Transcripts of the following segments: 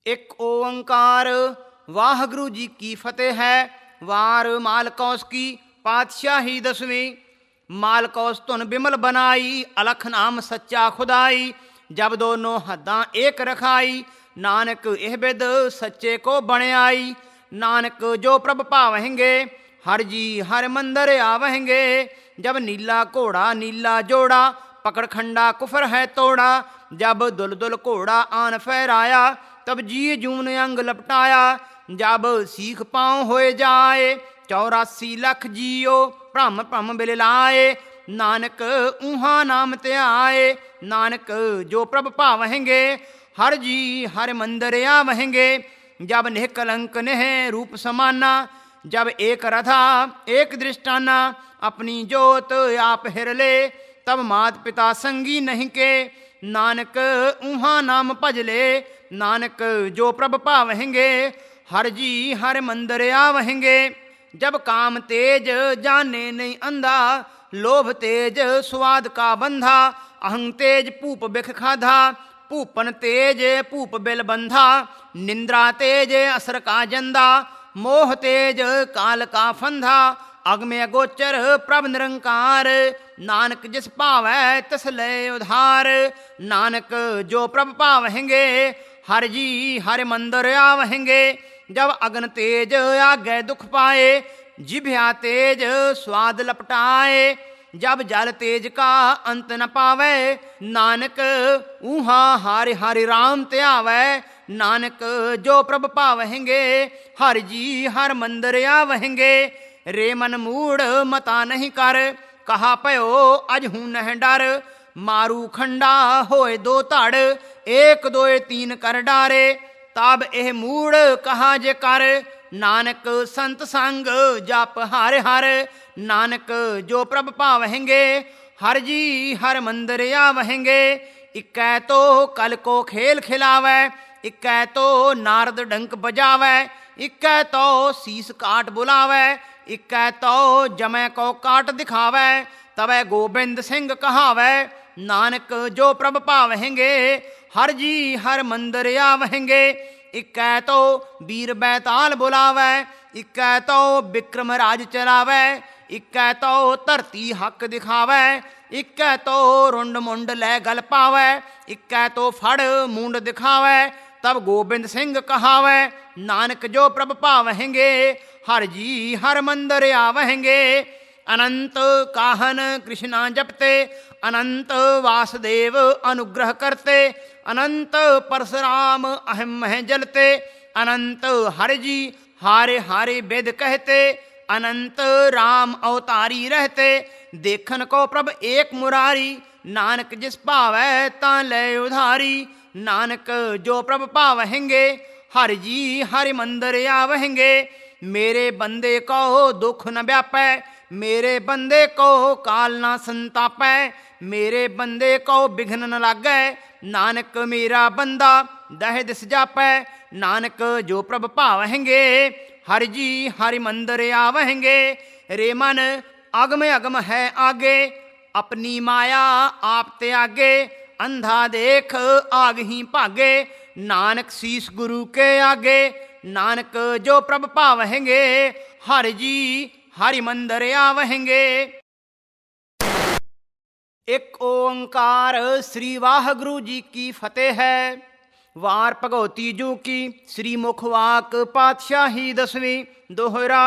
एक ओंकार। वाहगुरु जी की फतेह है। वार मालकौस की पातशाही 10वीं। मालकौस तुन बिमल बनाई, अलख नाम सच्चा खुदाई। जब दोनों हद्दां एक रखाई, नानक एह बिद सच्चे को बण आई। नानक जो प्रभ पावहेंगे, हर जी हर मंदर आवहेंगे। जब नीला घोड़ा नीला जोड़ा, पकड़ खंडा कुफर है तोड़ा। जब दुल घोड़ा आन फहराया, तब जी जून अंग लपटाया। जब सीख पाँव होए जाए, 84 लख जियो भ्रम भ्रम बिल लाए। नानक ऊहा नाम ते आए, नानक जो प्रभ पावहेंगे, हर जी हर मंदिर आवहेंगे। जब नेह कलंक नेह रूप समाना, जब एक रथा एक दृष्टाना। अपनी जोत आप हिर ले, तब मात पिता संगी नहीं के। नानक ऊहा नाम भज ले, नानक जो प्रभ पावहेंगे, हर जी हर मंदिर आवहेंगे। जब काम तेज जाने नहीं अंधा, लोभ तेज स्वाद का बंधा। अहं तेज पूप बिख खाधा, पूपन तेज पूप बिल बंधा। निंद्रा तेज असर का जंदा, मोह तेज काल का फंधा। अगमे गोचर प्रभ निरंकार, नानक जिस पावै तिस ले उधार। नानक जो प्रभ पावहेंगे, हर जी हर मंदिर आवहेंगे। जब अगन तेज आगे दुख पाए, जिभ्या तेज स्वाद लपटाए। जब जल तेज का अंत न पावे, नानक ऊहा हारि हारि राम ते आवै। नानक जो प्रभ पावहेंगे, हर जी हर मंदिर आवहेंगे। रे मन मूड मता नहीं कर, कहा पयो अजहू नह डर। मारू खंडा होए दो धड़, एक दोए तीन कर डारे। तब एह मूड कहा जे कर, नानक संत संग जप हर हर। नानक जो प्रभ पावहेंगे, हर जी हर मंदिर आवहेंगे। इकै तो कल को खेल खिलावै, इकै तो नारद डंक बजावै। इकै तो शीस काट बुलावै, इकै तो जमै को काट दिखावै। तबै गोबिंद सिंह कहावै, नानक जो प्रभ पावहेंगे, हर जी हर मंदिर आवहेंगे। इकै तो वीर बैताल बुलावै, इकै तो विक्रम राज चलावै। इकै तो धरती हक दिखावै, इकै तो रुंड मुंड लै गल पावै। इकै तो फड़ मूंड दिखावै, तब गोबिंद सिंह कहावै, नानक जो प्रभ पावहेंगे, हर जी हर मंदिर आवहेंगे। अनंत काहन कृष्णा जपते, अनंत वासुदेव अनुग्रह करते। अनंत परशुराम अहम मह जलते, अनंत हर जी हारे हारे वेद कहते। अनंत राम अवतारी रहते, देखन को प्रभ एक मुरारी। नानक जिस पावै तां लै उधारी। नानक जो प्रभ पावहेंगे, हर जी हर मंदिर आवहेंगे। मेरे बंदे को दुख न व्यापै, मेरे बंदे को काल न संतापै। मेरे बंदे को विघ्न न लागै, नानक मेरा बंदा दह दिस जापै। नानक जो प्रभ पावहेंगे, हर जी हर मंदिर आवहेंगे। रे मन अगम अगम है आगे, अपनी माया आप ते आगे। अंधा देख आग ही भागे, नानक शीस गुरु के आगे। नानक जो प्रभ पावहेंगे, हर जी हरि मंदिर आवहेंगे। एक ओंकार। श्री वाहगुरु जी की फतेह है। वार भगवती जू की श्री मुखवाक पातशाही 10वीं। दोहरा।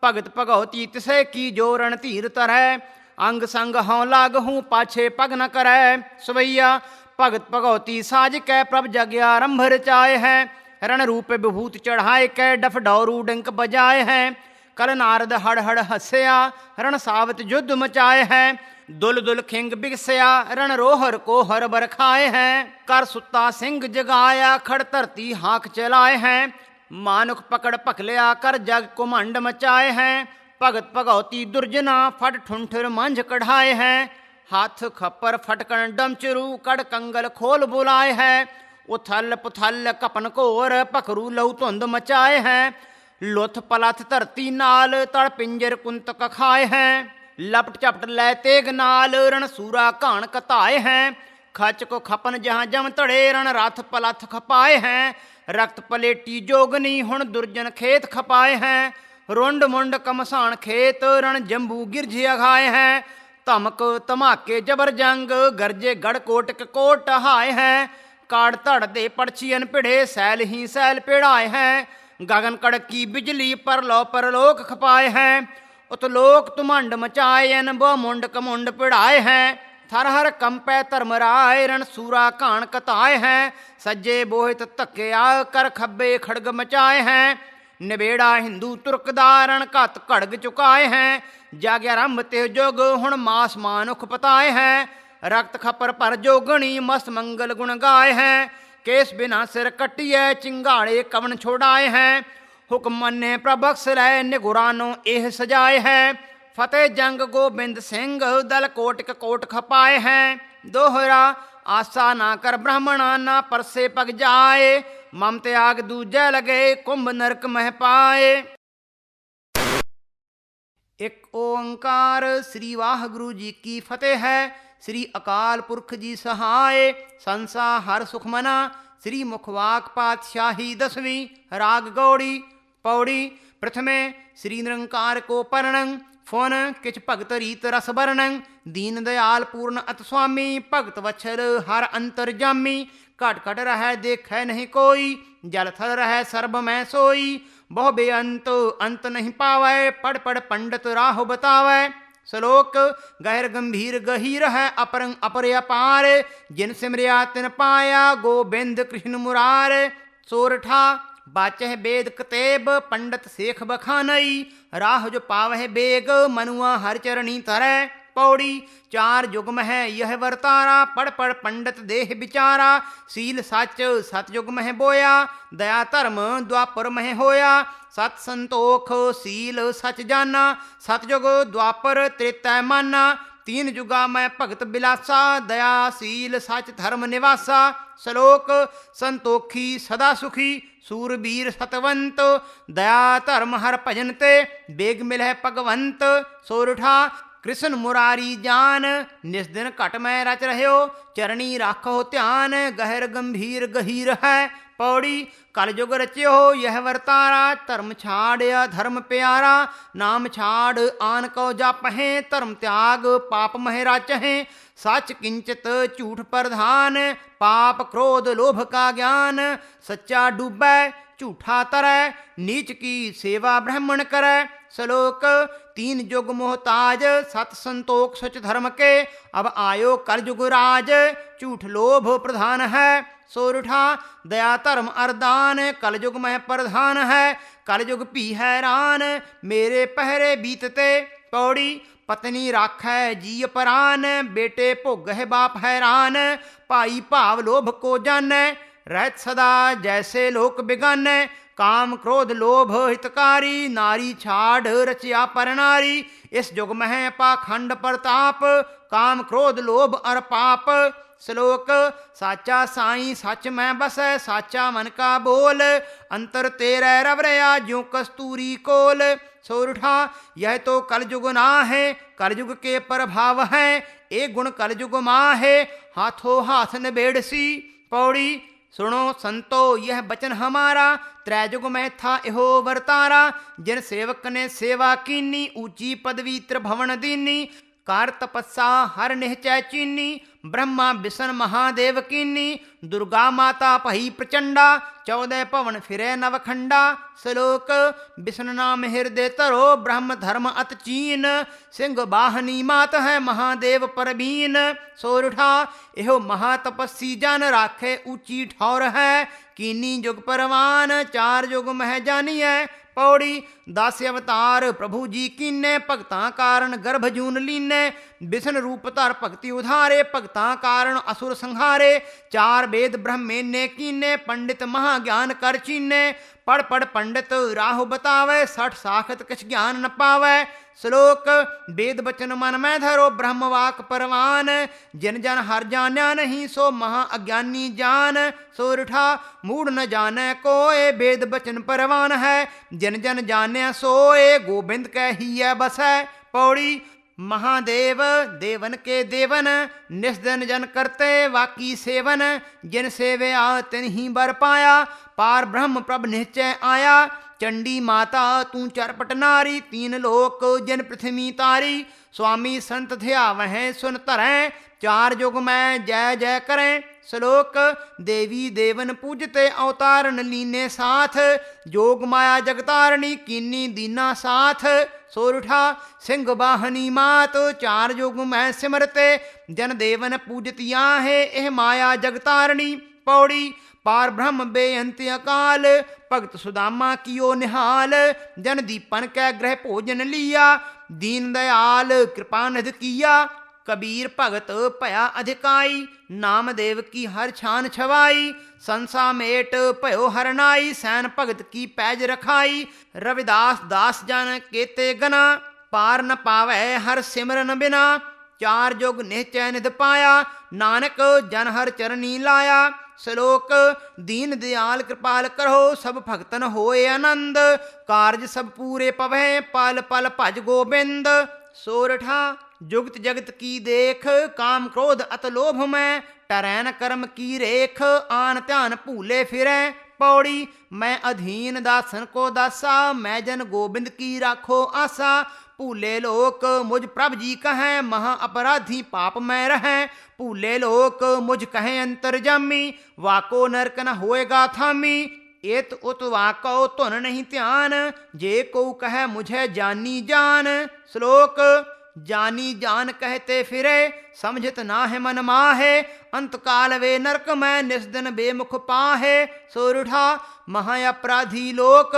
भगत भगवती तिसे की जोरण धीर तरह, अंग संग हों लागहूँ पाछे पग न करै। सवैया। भगत भगवती साज कै प्रभ जग आरंभ रचाए हैं, रण रूप विभूत चढ़ाए कै डफ डौरू डंक बजाए हैं। कल नारद हड़ हड़ हस्या, रण सावत युद्ध मचाए हैं। दुल दुल खिंग बिगसया, रण रोहर को हर बरखाए हैं। कर सुत्ता सिंह जगाया, खड़ धरती हाक चलाए हैं। मानुख पकड़ पकलिया, कर जग कुमंड मचाए हैं। भगत भगवती दुर्जना, फट ठुंठर मंझ कढ़ाए हैं। हाथ खप्पर फटकन डमचरू, कड़ कंगल खोल बुलाए हैं। उथल पुथल कपन घोर, पखरू लहू धुंध मचाए हैं। लुथ पलथ धरती नाल, तड़ पिंजर कुंतक खाए हैं। लपट चपट लै तेग नाल, रण सूरा घाण कताए हैं। खच को खपन जहाँ जम तड़े रण राथ पलथ खपाए हैं रक्त पलेटी जोगनी हुण दुर्जन खेत खपाए हैं रुंड मुंड कमसान खेत रण जंबू गिरझ अघाए हैं धमक धमाके जबर जंग गरजे गढ़ कोट कोट हाय हैं काड़ धड़ दे पड़छियन पिढ़े सैल ही सैल पेड़ाए हैं गगन कड़की बिजली परलोक खपाए हैं उतलोक तुमंड मचायन ब मुंड कमुंड पिड़ाए हैं थर हर कंपै धर्मराय रण सूरा कान कताए हैं सज्जे बोहित धक्के आ कर खब्बे खड़ग मचाए हैं निबेड़ा हिंदू तुर्क दारण घत खड़ग चुकाए हैं जाग्या रंभ ते जोग हुण मास मानुख पताए हैं रक्त खपर पर जोगणी मस्त मंगल गुण गाए हैं केस बिना सिर कटिए चिंगाड़े कवन छोड़ाए हैं हुक्म मन्ने प्रबक्स रह निगुरानो एह सजाए हैं फतेह जंग गोबिंद सिंह दल कोट खपाए हैं दोहरा आशा ना कर ब्राह्मणा ना परसे पग जाए मम त्याग दूजे लगे कुंभ नरक मह पाए। एक ओंकार। श्री वाहगुरु जी की फतेह है। श्री अकाल पुरख जी सहाय संसा हर सुख मना। श्री मुखवाक पातशाही 10वीं राग गौड़ी पौड़ी। प्रथमे श्री निरंकार को पर्णं फोन किच भगत रीत रस वर्णं दीन दयाल पूर्ण अत स्वामी भगत वत्सल हर अंतर्जामी घट घट रह देखे नहीं कोई जल थल रह सर्ब में सोई बहु बेअंत अंत नहीं पावै पढ़ पढ़ पंडित राह बतावै श्लोक गहर गंभीर गहीर है अपरंग अपर अपार जिन सिमरिया तिन पाया गोबिंद कृष्ण मुरार सोरठा बाचह वेद कतेब पंडित शेख बखानई राह जो पावह बेग मनुआ हर चरणी तरह पौड़ी। 4 युग है यह वर्तारा पढ़ पढ़ पंडित देह विचारा सील सच सतयुग में बोया दया धर्म द्वापर में होया सत संतोख सील सच जाना सतयुग द्वापर त्रेता माना 3 युगा में भगत बिलासा दया सील सच धर्म निवासा। श्लोक संतोखी सदा सुखी सूरबीर सतवंत दया धर्म हर भजन ते बेग मिलह भगवंत। सोरठा कृष्ण मुरारी जान निस दिन घट में रच रहो चरणी राखो ध्यान गहर गंभीर गहीर है पौड़ी। कलयुग रच्यो यह वर्तारा धर्म छाड़या धर्म प्यारा नाम छाड़ आन को जापहें धर्म त्याग पाप मह राचहें सच किंचित झूठ प्रधान पाप क्रोध लोभ का ज्ञान सच्चा डूबै झूठा तरह नीच की सेवा ब्राह्मण करे। श्लोक 3 युग मोहताज सत संतोख सच धर्म के अब आयो कलयुग राज झूठ लोभ प्रधान है। सोरठा दया धर्म अरदान कलयुग में प्रधान है कलयुग भी हैरान मेरे पहरे बीतते पौड़ी। पत्नी राखै जी परान बेटे भोग है बाप हैरान भाई भाव लोभ को जानै रहत सदा जैसे लोक बिगानै काम क्रोध लोभ हितकारी नारी छाड़ रचिया पर नारी इस युग में है पाखंड प्रताप काम क्रोध लोभ और पाप। श्लोक साचा साई सच में बसै साचा मन का बोल अंतर तेरे रवरया ज्यों कस्तूरी कोल। सोरठा यह तो कलयुग ना है कलयुग के प्रभाव है एक गुण कलयुग माँ है हाथों हाथ निबेड़सी पौड़ी। सुनो संतो यह बचन हमारा त्रैजुग में था एहो वर्तारा जिन सेवक ने सेवा कीनी ऊंची पदवी त्रिभवन दीनी कार तपस्या हर निश्चय चीनी ब्रह्मा विष्णु महादेव कीनी दुर्गा माता पही प्रचंडा 14 पवन फिरे नवखंडा। श्लोक विष्णु नाम हृदय तरो ब्रह्म धर्म अत चीन सिंह बाहनी मात है महादेव परबीन। सोरठा एहो महातपस्वी जन राखे ऊंची ठौर है कीनी जुग परवान 4 युग मह जानिए पौड़ी। 10 अवतार प्रभु जी कीने भगतां कारण गर्भ जून लीने विष्णु रूप धर भक्ति उधारे भगतां कारण असुर संहारे 4 वेद ब्रह्मेने कीने पंडित महाज्ञान कर चीने पढ़ पढ़ पंडित राहु बतावे 60 साखत किछ ज्ञान न पावे। श्लोक वेद बचन मन में धरो ब्रह्म वाक परवान जिन जन हर जान्या नहीं सो महा अज्ञानी जान। सोरठा मूढ़ न जाने कोय वेद बचन परवान है जिन जन जाने सोए गोबिंद कह ही बस है पौड़ी। महादेव देवन के देवन, निस्दन जन करते वाकी सेवन। जिन सेवया तिन ही बर पाया, पार ब्रह्म प्रभ निश्चय आया। चंडी माता तू चरपट नारी, तीन लोक जिन पृथ्वी तारी। स्वामी संत थिया वह सुन धरें, चार युग में जय जय करें। श्लोक देवी देवन पूजते अवतारण लीने साथ, जोग माया जगतारणी कीनी दीना साथ। सोरठा सिंह वाहनी मात, चार युग में सिमरते जन देवन पूजतिया है। एह माया जगतारणी पौड़ी, पार ब्रह्म बेअंत अकाल। भगत सुदामा कियो निहाल, जन दीपन कै ग्रह भोजन लिया। दीन दयाल कृपा निध किया, कबीर भगत भया अधिकाई। नामदेव की हर छान छवाई, संसा मेट भयो हरनाई। सैन भगत की पैज रखाई, रविदास दास जन केते गना। पार न पावै हर सिमरन बिना, चार युग निश्चय निध पाया। नानक जन हर चरनी लाया। श्लोक दीन दयाल कृपाल करो, सब भगतन होए आनंद। कारज सब पूरे पवै, पल पल भज गोबिंद। सोरठा जुगत जगत की देख, काम क्रोध अत लोभ में। टरैन कर्म की रेख, आन ध्यान भूले फिरै। पौड़ी मैं अधीन दासन को दासा, मैं जन गोबिंद की राखो आसा। भूले लोक मुझ प्रभ जी कहें, महा अपराधी पाप में रहें। भूले लोक मुझ कहें अंतर्जामी, वाको नरक न होएगा थामी। एत उत वाको तुन नहीं ध्यान, जे को कहे मुझे जानी जान। श्लोक जानी जान कहते फिरे, समझत ना है मन माहे। अंतकाल वे नरक में, निस्दिन बेमुख पाहे। सोरुठा महा अपराधी लोक,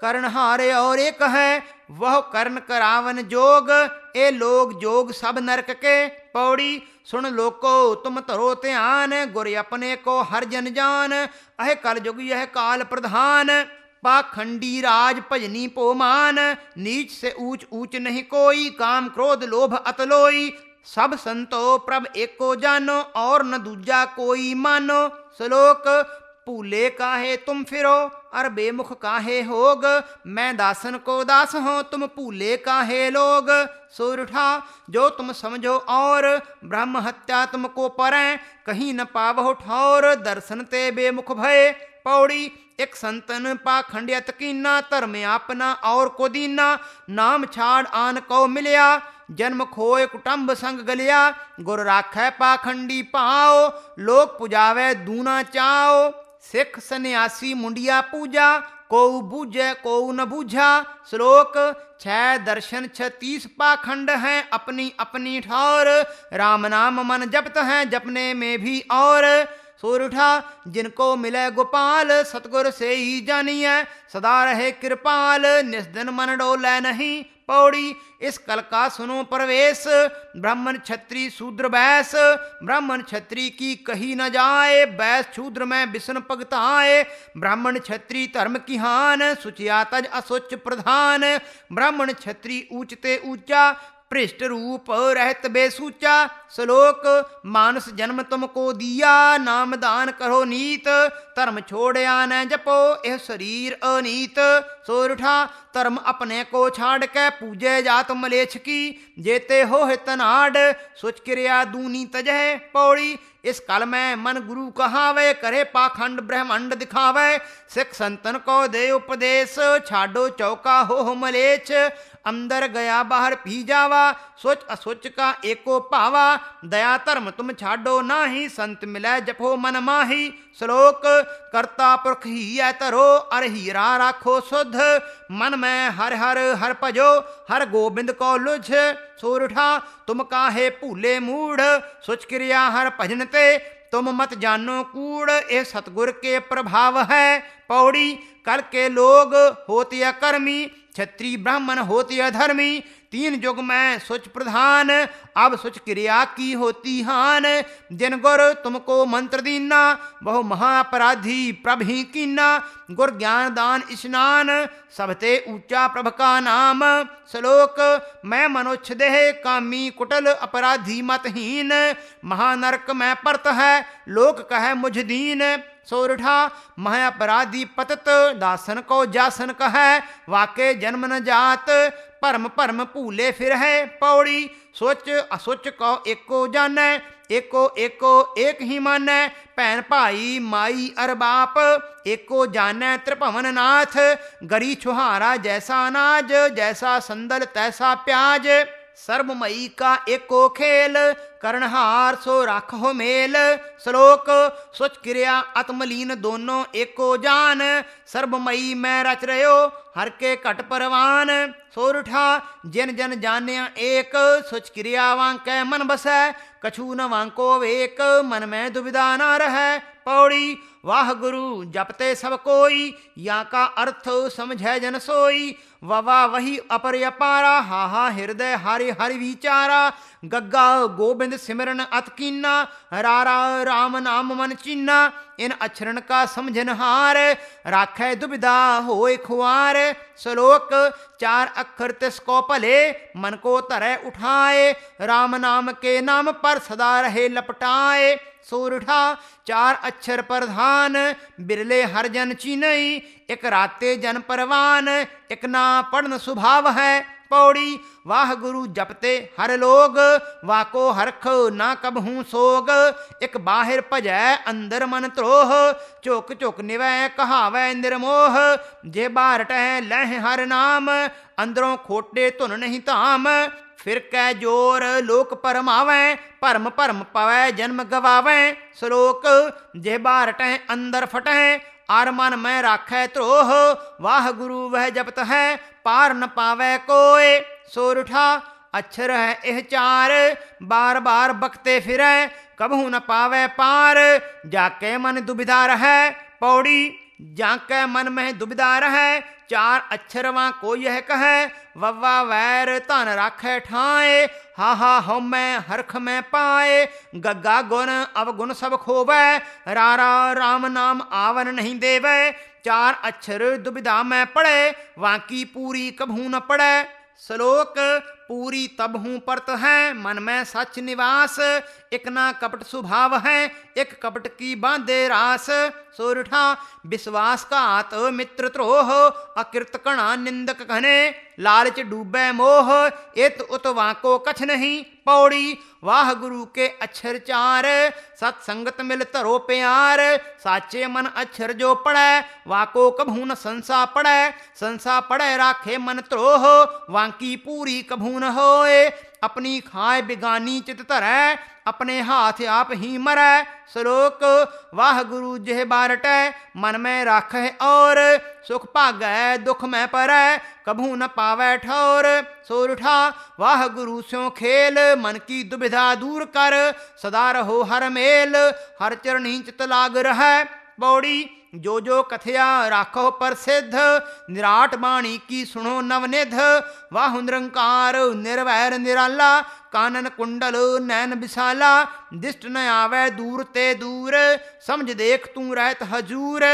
कर्ण हारे और एक है। वह कर्ण करावन जोग, ए लोग जोग सब नरक के। पौड़ी सुन लोको तुम तरो ध्यान, गुर अपने को हर जन जान। अह कल जुग यह काल प्रधान, पाखंडी राज भजनी पोमान। नीच से ऊंच ऊंच नहीं कोई, काम क्रोध लोभ अतलोई। सब संतो प्रभ एको जानो, और न दूजा कोई मानो। श्लोक भूले काहे तुम फिरो, अर बेमुख काहे होग। मैं दासन को दास हूँ, तुम भूले काहे लोग। सोरठा जो तुम समझो और, ब्रह्म हत्या तुमको परें। कहीं न पावहो ठौर, दर्शन ते बेमुख भय। पौड़ी एक संतन पाखंडियत कीना, धर्म अपना और को दीना। नाम छाड़ आन को मिलया, जन्म खोए कुटुंब संग गलिया। गुर राखै पाखंडी पाओ, लोग पुजावे दूना चाओ। सिख सन्यासी मुंडिया पूजा, को बूझे को न बूझा। श्लोक 6 दर्शन 36 पाखंड हैं, अपनी अपनी ठौर। राम नाम मन जपत हैं, जपने में भी और। सोरठा जिनको मिले गोपाल, सतगुर से ही जानिए। सदा रहे कृपाल, निस्दिन मन डोले नहीं। पौड़ी इस कल का सुनो प्रवेश, ब्राह्मण क्षत्रिय शूद्र बैस। ब्राह्मण क्षत्रिय की कही न जाए, बैस शूद्र में विष्णु भगत आए। ब्राह्मण क्षत्रिय धर्म की हान, सुचिया तज असुच प्रधान। ब्राह्मण क्षत्रिय ऊंचते ऊंचा, पृष्ठ रूप रहत बेसूचा। श्लोक मानस जन्म तुमको दिया, नाम दान करो नीत। धर्म छोड़या न जपो, यह शरीर अनीत। सोरठा धर्म अपने को छाड़ के, पूजे जात मलेच्छ की। जेते हो तनाड, सुच क्रिया दूनी तजह। पौड़ी इस काल में मन गुरु कहावे, करे पाखंड ब्रह्मांड दिखावे। सिख संतन को दे उपदेश, छाडो चौका हो मलेच्छ। अंदर गया बाहर पी जावा, सोच असोच का एको पावा। दया धर्म तुम छाडो नाही, संत मिले जपो मन माही। श्लोक कर्ता पुरख ही तरो, अर हीरा राखो शुद्ध। मन में हर हर हर भजो, हर गोबिंद को लुझ। सोरठा तुम काहे भूले मूढ़, सुच क्रिया हर भजन ते। तुम मत जानो कूड़, ये सतगुर के प्रभाव है। पौड़ी कल के लोग होते अकर्मी, क्षत्रिय ब्राह्मण होते अधर्मी। 3 युग में सुच प्रधान, अब सुच क्रिया की होती हान। जिन गुर तुमको मंत्र दीना, बहु महाअपराधी प्रभि कीना। गुर ज्ञान दान स्नान, सबते ऊंचा प्रभ का नाम। श्लोक मैं मनुष्य देह, कामी कुटल अपराधी मतहीन। महानरक में परत है, लोक कहे मुझ दीन। सोरठा मह अपराधी पतत दासन को जासन कहे वाके जन्म न जात परम परम भूले फिर है। पौड़ी सोच असोच को एको जानै एको एको एक ही मानै भैन भाई माई अर बाप एको जानै त्रिभुवन नाथ गरी छुहारा जैसा अनाज जैसा संदल तैसा प्याज सर्वमयी का एको खेल करनहार सो राखो मेल। श्लोक सुच क्रिया आत्मलीन दोनों एको जान सर्वमयी मैं रच रहो हर के कट परवान। सोरठा जिन जन जान्या एक सुच क्रिया वांकै मन बसै कछु न वांको एक मन में दुविधा न रहे। पौड़ी वाह गुरु जपते सब कोई या का अर्थ समझै जन सोई ववा वही अपर अपारा हाहा हृदय हरि हरि विचारा गग्गा गोबिंद सिमरन अतकीना रारा राम नाम मन चीना इन अक्षरण का समझन हार राखै दुविधा होए खुआर। श्लोक चार अक्षर तिसको भले मन को तरह उठाए राम नाम के नाम पर सदा रहे लपटाए। सोरठा चार अक्षर प्रधान बिरले हर जन चीनई एक राते जन परवान एक ना पढ़न स्वभाव है। पौड़ी वाह गुरु जपते हर लोग वाको हरख ना कबहूँ सोग एक बाहिर भजै अंदर मन त्रोह चुक चुक निवै कहावै निर्मोह जे बारटै लह हर नाम अंदरों खोटे धुन नहीं धाम फिर कै जोर लोक परमावै भरम भरम पवै जन्म गवावै। श्लोक जे बारटै अंदर फटै आर मन में राखै त्रोह वाह गुरु वह जपत है पार न पावै कोय। सोरठा अक्षर है एह चार बार बार बकते फिरै कबहू न पावै पार जाके मन दुविधा रहै। पौड़ी जाके मन में दुविधा रहै चार अक्षर वां को यह कहे वव्वा वैर धन राखै ठाए हाहा हो मैं हरख में पाए गग्गा गुण अवगुण सब खोवै रारा राम नाम आवन नहीं देवै। चार अक्षर दुविधा में पड़े वाकी पूरी कभू न पड़े। श्लोक पूरी तब हूँ परत है मन में सच निवास एक ना कपट स्वभाव है एक कपट की बांधे रास। सोरठा विश्वास का आत मित्र त्रोह अकृत कणा निंदक घने लालच डूबे मोह एत उत वाको कछ नहीं। पौड़ी वाह गुरु के अक्षर चार सत्संगत मिल तरो प्यार साचे मन अक्षर जो पढ़ै वाको कभू न संसा पढ़ै संसा पढ़ै राखे मन त्रोह वाकी पूरी कभू न होए अपनी खाए बिगानी चित धरै अपने हाथ आप ही मरै। श्लोक वाह गुरु जेह बारटै मन में राखै और सुख भागै दुख में परै कभू न पावै ठौर। सोरठा वाह गुरु स्यों खेल मन की दुविधा दूर कर सदा रहो हर मेल हर चरणी चित लाग रहै। पौड़ी जो जो कथया राखो प्रसिद्ध निराट बाणी की सुनो नवनिध वाह निरंकार निर्वैर निराला कानन कुंडल नैन विशाला दिष्ट न आवे दूर ते दूर समझ देख तू रहत हजूर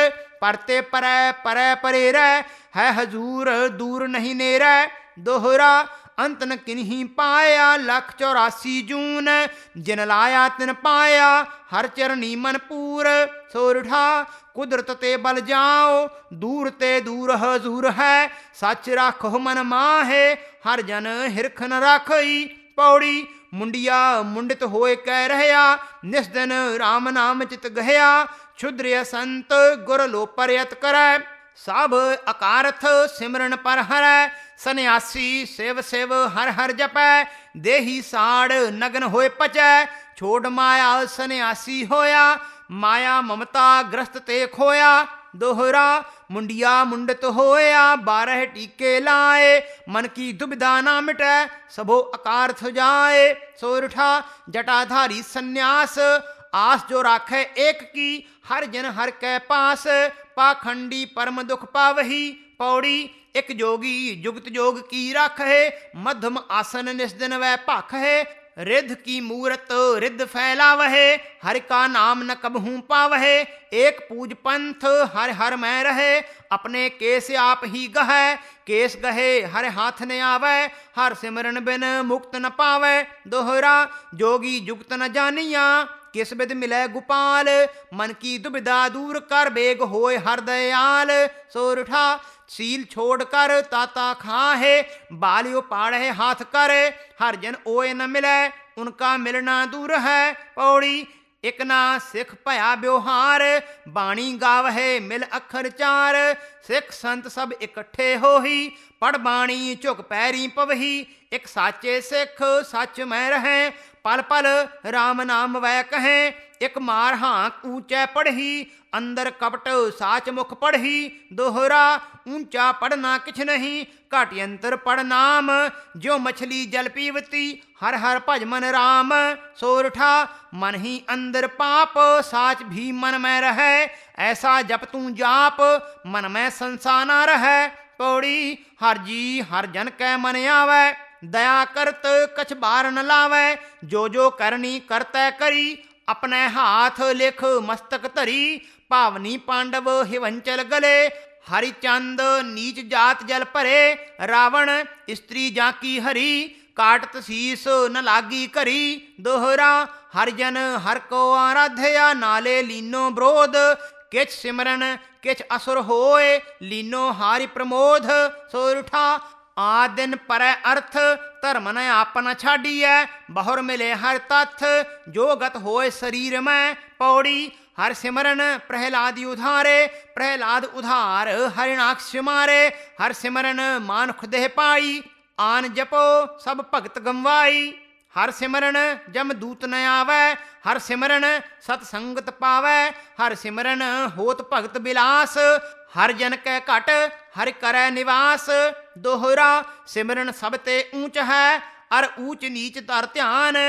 परते परै परै परे रह है हजूर दूर नहीं नेरै। दोहरा अंत न किन्हीं पाया 184 जून जिन लाया तिन पाया हर चरणी मन पूर। सोरठा कुदरत ते बल जाओ दूर ते दूर हजूर है सच राखो मन माहे हर जन हिरख न राखई। पौड़ी मुंडिया मुंडित होए कह रहया निस दिन राम नाम चित गहया क्षुद्र संत गुर लो परयत करै सब अकारथ सिमरन पर हरै सन्यासी सेव सेव हर हर जपै देही साड़ नगन होए पचै छोड़ माया सन्यासी होया माया ममता ग्रस्त ते खोया। दोहरा मुंडिया मुंडत होया 12 टीके लाए मन की दुविधा ना मिटै सबो अकारथ जाए। सोरठा जटाधारी सन्यास आस जो राखे एक की हर जन हर के पास पाखंडी परम दुख पावही। पौड़ी एक जोगी जुगत जोग की राख है मध्यम आसन निस्दिन वह पाख है रिद्ध की मूरत रिद्ध फैलावहे हर का नाम न कबहू पावहे एक पूज पंथ हर हर में रहे अपने केस आप ही गहे केस गहे हर हाथ न आवे हर सिमरन बिन मुक्त न पावे। दोहरा जोगी जुगत न जानिया किस बिद मिलै गोपाल। मन की दुविधा दूर कर बेग होए हर दयाल। सोरठा सील छोड़ कर ताता खाहे, बालियो पाड़े हाथ करे। हर जन ओए न मिले उनका मिलना दूर है। पौड़ी इक ना सिख भया व्यवहार, बाणी गावहे मिल अखर चार। सिख संत सब इकट्ठे होही, पढ़ बाणी झुक पैरी पवही। एक साचे सिख सच में रहें, पल पल राम नाम वै कहें। एक मार हाँक ऊंचे पढ़ही, अंदर कपट साच मुख पढ़ही। दोहरा ऊंचा पढ़ना किछ नहीं, घट यंत्र पढ़ नाम। जो मछली जल पीवती, हर हर भज मन राम। सोरठा मन ही अंदर पाप, साच भी मन में रहे। ऐसा जप तू जाप, मन में संसा न रहे। पौड़ी हर जी हर जन कै मन आवे, दया करत कछ बार न लावे। जो करनी करतै करी, अपने हाथ लिख मस्तक धरी। पावनी पांडव हिवंचल गले, हरिचंद नीच जात जल भरे। रावण स्त्री जाकी हरी, काटत शीस न लागी करी। दोहरा हरिजन हर को आराध्या, नाले लीनो ब्रोध। किछ सिमरन किछ असुर होए, लीनो हारि प्रमोद। सोरठा आदिन पर अर्थ, धर्म न आपन छाड़िए। बहुर मिले हर तथ, जो गत होए शरीर में। पौड़ी हर सिमरन प्रहलाद उधारे, प्रहलाद उधार हरिणाक्ष मारे। हर सिमरन मानुख देह पाई, आन जपो सब भगत गंवाई। हर सिमरन जम दूत न आवै, हर सिमरन सतसंगत पावै। हर सिमरन होत भगत बिलास, हर जन कै घट हर करै निवास। दोहरा सिमरन सब ते ऊंच है, अर ऊंच नीच तर ध्यान।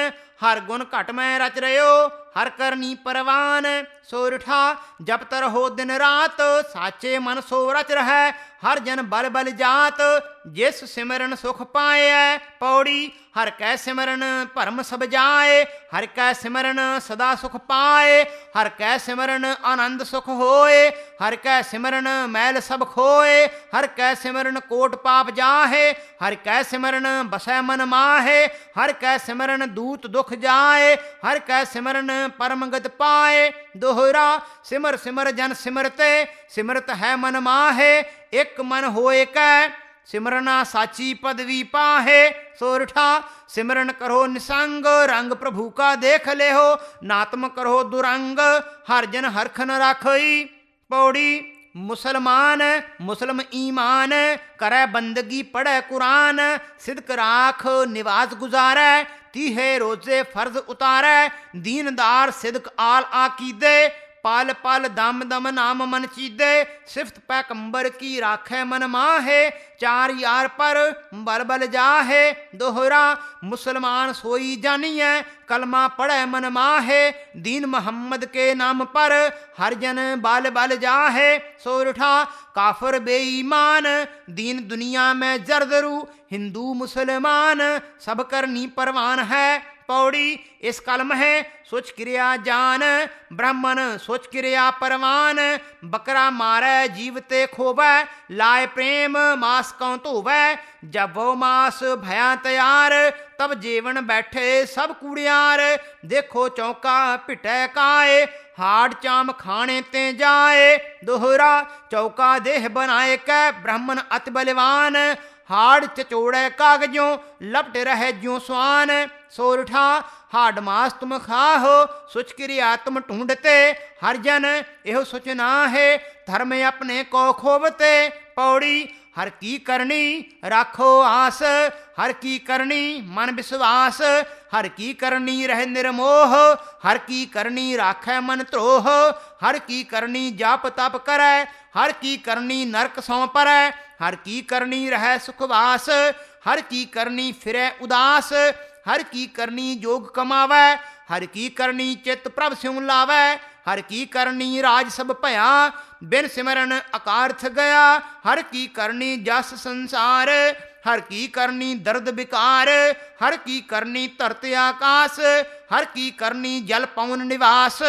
हर गुण घट में रच रहो, हर करनी परवान। सोरठा जप तर हो दिन रात, साचे मन सो रच रहे। हर जन बल बल जात, जिस सिमरन सुख पाए। पौड़ी हर कै सिमरन भरम सब जाए, हर कै सिमरन सदा सुख पाए। हर कै सिमरन आनंद सुख होए, हर कै सिमरन मैल सब खोए। हर कै सिमरन कोट पाप जाहे, हर कै सिमरन बसै मन माहे। हर कै सिमरन दूत दुख जाए, हर कै सिमरन परम गत पाए। दोहरा सिमर सिमर जन सिमरते, सिमरत है मन माहे। एक मन होए कै सिमरना साची पदवी पाहे। सोरठा सिमरन करो निसंग, रंग प्रभु का देख ले हो। नातम करो दुरंग, हर जन हरख न राखई। पौड़ी मुसलमान मुसलम ईमान, करे बंदगी पढ़े कुरान। सिदक राख निवास गुजारे, तीहे रोजे फर्ज उतारे। दीनदार सिदक आल आकीदे, पल पल दम दम नाम मन चीदे। सिफत पैगंबर की राखे मन माहे, चार यार पर बल बल जाहे। दोहरा मुसलमान सोई जानिए, कलमा पढ़े मन माहे। दीन मोहम्मद के नाम पर हर जन बाल बल जाहे। सोरठा काफर बेईमान, दीन दुनिया में जरदरू। हिंदू मुसलमान सब करनी परवान है। पौड़ी इस कलम है सोच क्रिया जान, ब्राह्मण सोच क्रिया परवान। बकरा मारे जीवते खोवै, लाए प्रेम मास कौं धोवै। जब वो मास भया तैयार, तब जेवन बैठे सब कूड़ियार। देखो चौका पिटै काए, हाड़ चाम खाने ते जाए। दोहरा चौका देह बनाए कै ब्राह्मण अति बलवान। हाड़ चचोड़े कागजों लपट रहे ज्यों स्वान। सोरठा हाड़ मास तुम खाहो, सुच क्रिया तुम ढूंढते। हर जन एहो सुच ना है, धर्म अपने को खोबते। पौड़ी हर की करनी राखो आस, हर की करनी मन विश्वास। हर की करनी रह निर्मोह, हर की करनी राखै मन त्रोह। हर की करनी जाप तप करै, हर की करनी नरक सौं परै। हर की करनी रह सुखवास, हर की करनी फिरै उदास। हर की करनी जोग कमावै, हर की करनी चित प्रभ स्यों लावै। हर की करनी राज सब भया, बिन सिमरन अकार्थ गया। हर की करनी जस संसार, हर की करनी दर्द विकार। हर की करनी धरत आकाश, हर की करनी जल पवन निवास।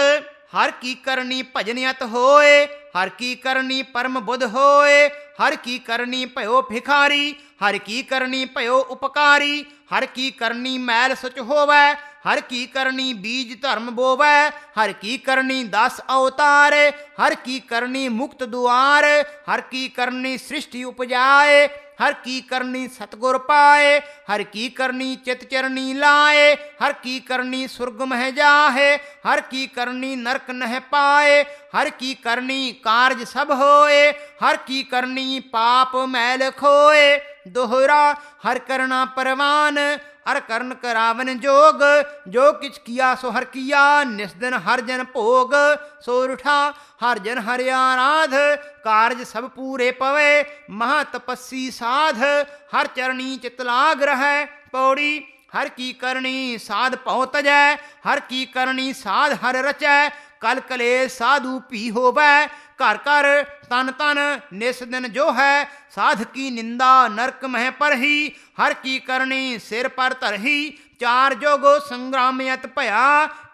हर की करनी भजनियत होए, हर की करनी परम बुध होए। हर की करनी भयो भिखारी, हर की करनी भयो उपकारी। हर की करनी मैल सुच होवै, हर की करनी बीज धर्म बोवै, हर की करनी 10 अवतार, हर की करनी मुक्त दुआर, हर की करनी सृष्टि उपजाए, हर की करनी सतगुर पाए, हर की करनी चित चरनी लाए, हर की करनी सुर्ग मह जाहे, हर की करनी नरक नह पाए, हर की करनी कार्य सब होए, हर की करनी पाप मैल खोए। दोहरा हर करना परवान, अर करन करावन जोग, जो किछ किया सो हर किया, निस्दिन हर जन भोग। सोरठा हर जन हरि आराध, कारज सब पूरे पवे, महा तपस्वी साध, हर चरणी चित लाग रहै। पौड़ी हर की करनी साध पौ तजै, हर की करनी साध हर रचै, कल कले साधु पी होवै, घर घर तन तन निस दिन जो है, साध की निंदा नरक मह पर ही, हर की करनी सिर पर तरही। चार जुग संग्रामयत भया,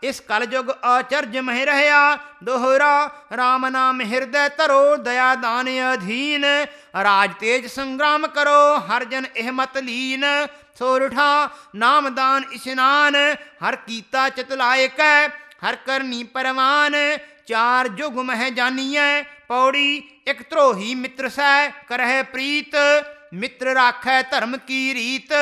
इस कल जुग आचर्ज मह रहया। दोहरा राम नाम हृदय धरो, दया दान अधीन, राज तेज संग्राम करो, हर जन एह मत लीन। सोरठा नाम दान इशनान, हर कीता चित लायक, हर करनी परवान, चार जुग मह जानिए। पौड़ी एक त्रोही मित्र सै करह प्रीत, मित्र राखै धर्म की रीत,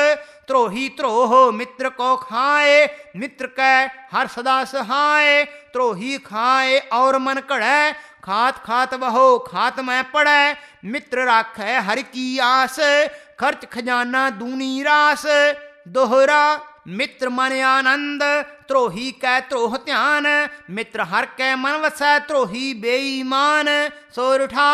त्रोही त्रोह मित्र को खाए, मित्र कै हर सदा सहाय। त्रोही खाए और मन कड़ै, खात खात बहो खात में पड़ै, मित्र राखै हर की आस, खर्च खजाना दूनी रास। दोहरा मित्र मन आनंद, त्रोही कै त्रोह ध्यान, मित्र हर कै मन वसै, त्रोही बेईमान। सोरठा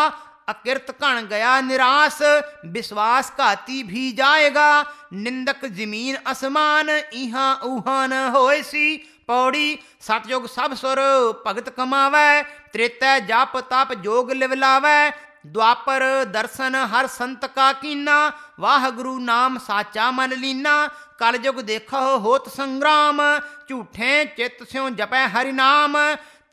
अकृत कण गया निराश, विश्वास घाती भी जाएगा, निंदक जमीन असमान, इहाँ उहाँ न होएसी। पौड़ी सतयुग सब सुर भगत कमावै, त्रेतै जप तप जोग लिव लावै, द्वापर दर्शन हर संत का कीना, वाहगुरु नाम साचा मन लीना। कलयुग देखो होत संग्राम, झूठे चित स्यों जपै हरि नाम,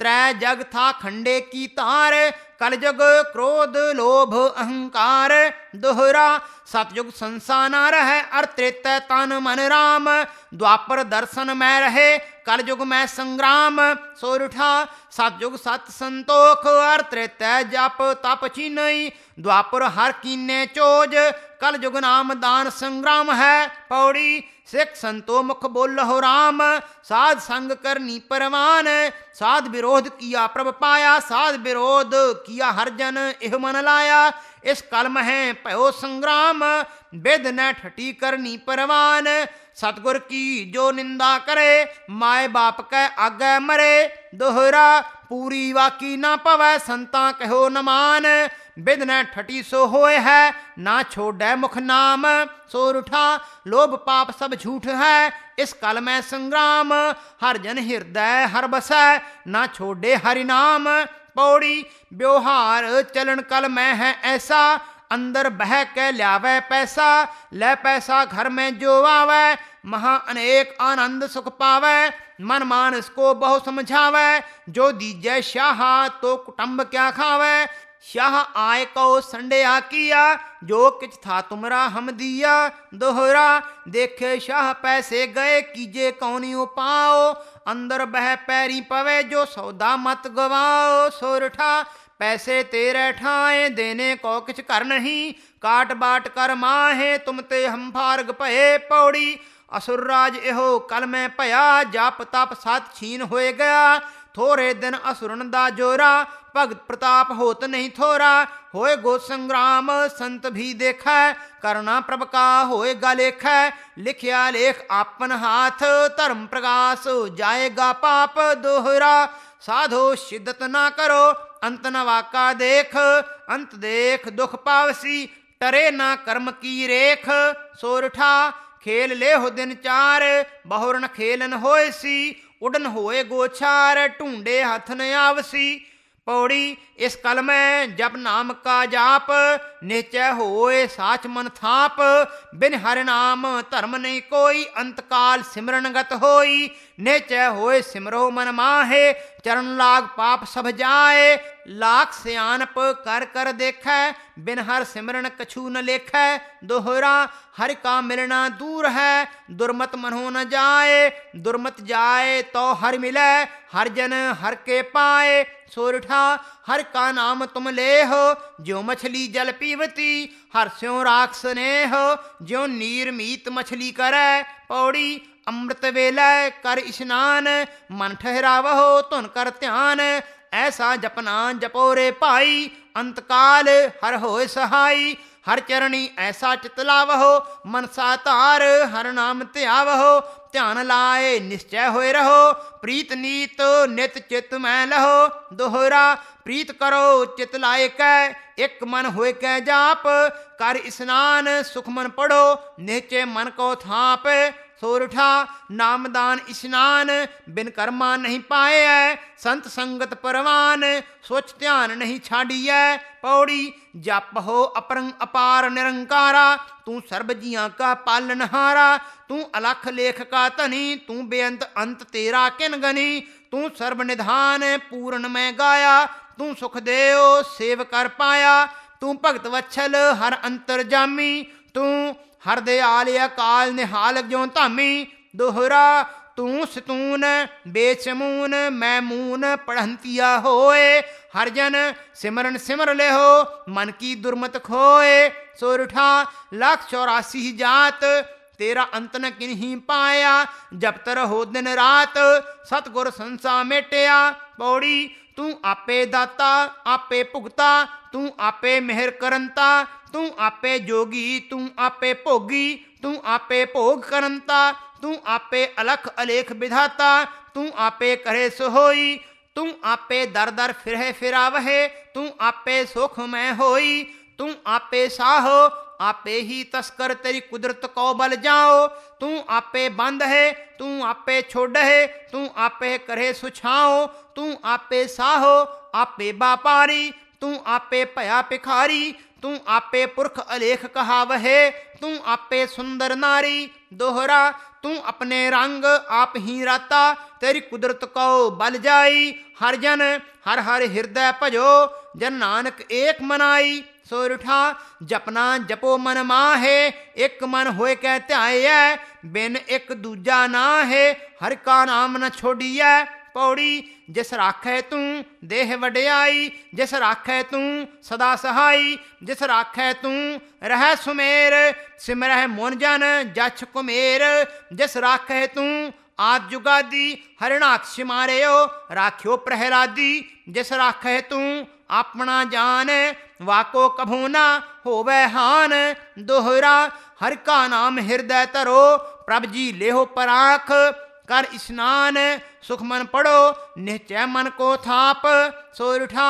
त्रै जग था खंडे की तार, कलयुग क्रोध लोभ अहंकार। दोहरा सतयुग संसा न रहे, अर त्रेतै तन मन राम, द्वापर दर्शन में रहे, कलयुग में संग्राम। सोरठा सतयुग सत संतोख, अर त्रेतै जप तप चिन्हई, द्वापर हर कीने चोज, कलयुग नाम दान संग्राम है। पौड़ी सिख संतो मुख बोलहो राम, साध संग करनी परवान, साध विरोध किया प्रभ पाया, साध विरोध किया हर जन एह मन लाया। इस कल मह भयो संग्राम, विद न ठटी करनी परवान, सतगुर की जो निंदा करे, माए बाप कै आगे मरे। दोहरा पूरी वाकी ना पवै, संता कहो न मान, विद न ठटी सो होए है, ना छोड़ै मुख नाम। सोरठा लोभ पाप सब झूठ है, इस कल में संग्राम, हर जन हृदय हर बसै, ना छोड़े हरि नाम। पौड़ी व्यवहार चलन कल में है ऐसा, अंदर बह के ल्यावै पैसा, लै पैसा घर में जो आवे, महा अनेक आनंद सुख पावै, मन मानस को बहु समझावै, जो दीजै शाह तो कुटुंब क्या खावै। शाह आय को संडेया किया, जो किछ था तुमरा हम दिया। दोहरा देखे शाह पैसे गए, कीजे कौनी उपाओ, अंदर बह पैरी पवे, जो सौदा मत गवाओ। सोरठा पैसे तेरे ठाए, देने को किछ कर नहीं, काट बाट कर माहे, तुम ते हम फारग पए। पौड़ी असुर राज एहो कल में पया, जाप तप सत छीन होए गया, थोरे दिन असुरन दा जोरा, भगत प्रताप होत नहीं थोरा। होए गो संग्राम संत भी देखै, करना प्रभ का होएगा लेखै, लिखिया लेख आपन हाथ, धर्म प्रकाश जाएगा पाप। दोहरा साधो शिद्दत ना करो, अंत न वाका देख, अंत देख दुख पावसी, टरे ना कर्म की रेख। सोरठा खेल ले हो दिन चार, बहुरन खेलन होए सी, उड़न होए गोछार, ढूंढे हथ न आवसी। पौड़ी इस कल में जब नाम का जाप, निश्चय होए साच मन थाप, बिन हर नाम धर्म नहीं कोई, अंतकाल सिमरन गत होई। निश्चय होए सिमरो मन माहे, चरण लाग पाप सब जाए, लाख सियानप कर कर देखै, बिन हर सिमरन कछु न लेखै। दोहरा हरि का मिलना दूर है, दुर्मत मनो न जाए। दुर्मत जाए तो हर मिलै, हर जन हर के पाए। सोरठा हर का नाम तुम ले हो, ज्यों मछली जल पीवती। हर स्यों राख स्नेह, ज्यों नीर मीत मछली करे। पौड़ी अमृत वेलै कर स्नान, मन ठहरावहो तुन कर ध्यान। ऐसा जपना जपो रे भाई, अंतकाल हर होए सहाई। हर चरणी ऐसा चित लावहो, मनसा तार हर नाम ध्यावहो। ध्यान लाए निश्चय होए रहो, प्रीत नीत नित चित मैं लहो। दोहरा प्रीत करो चित लाए कै, एक मन होए कै जाप। कर स्नान सुख मन पढ़ो, निश्चय मन को थाप। सोरठा नामदान स्नान, बिन कर्मा नहीं पाए। संत संगत परवान, सोच ध्यान नहीं छाड़िए। पौड़ी जप हो अपरंग अपार निरंकारा, तू सर्व जियां का पालनहारा। तू अलख लेख का धनी, तू बेअंत अंत तेरा किन गनी। तू सर्व निधान पूर्ण में गाया, तू सुख देव सेव कर पाया। तू भगत वत्सल हर अंतर जामी, तू हर दयाल अकाल निहाल ज्यों धामी। दोहरा तू सतून बेचमून, मैं मून पढ़ंतिया होए। हर जन सिमरन सिमर ले हो, मन की दुर्मत खोए। सोरठा लाख 84 जात, तेरा अंत न किन्हीं पाया। जब तर हो दिन रात, सतगुर संसा मेटिया। पौड़ी तू आपे दाता आपे भुगता, तू आपे मेहर करंता। तू आपे जोगी तू आपे भोगी, तू आपे भोग करंता। तू आपे अलख अलेख विधाता, तू आपे करे सोहोई। तू आपे दर दर फिरहे फिरावहे, तू आपे सुख में होई। तू आपे साहो आपे ही तस्कर, तेरी कुदरत को बल जाओ। तू आपे बंद है तू आपे छोड़ है, तू आपे करे सुछाओ। तू आपे साहो आपे बापारी, तू आपे भया भिखारी। तू आपे पुरख अलेख कहावहे, तू आपे सुंदर नारी। दोहरा तू अपने रंग आप ही राता, तेरी कुदरत को बल जाई। हर जन हर हर हृदय भजो, जन नानक एक मनाई। सोरठा जपना जपो मन माहे, एक मन होए कै ध्याए। बिन एक दूजा ना है, हर का नाम न छोड़िए। पौड़ी जिस राखै तू देह वड्याई, जिस राखै तू सदा सहाई। जिस राखै तू रह सुमेर, सिमरह मोन जन जछ कुमेर। जिस राखै तू आद जुगादी, हरिणाक्ष मारियो राख्यो प्रहलादी। जिस राखै तू अपना जान, वाको कभू ना होवे हान। दोहरा हर का नाम हृदय तरो, प्रभ जी लेहो पराख। कर स्नान सुख मन पढ़ो, निश्चय मन को थाप। सोरठा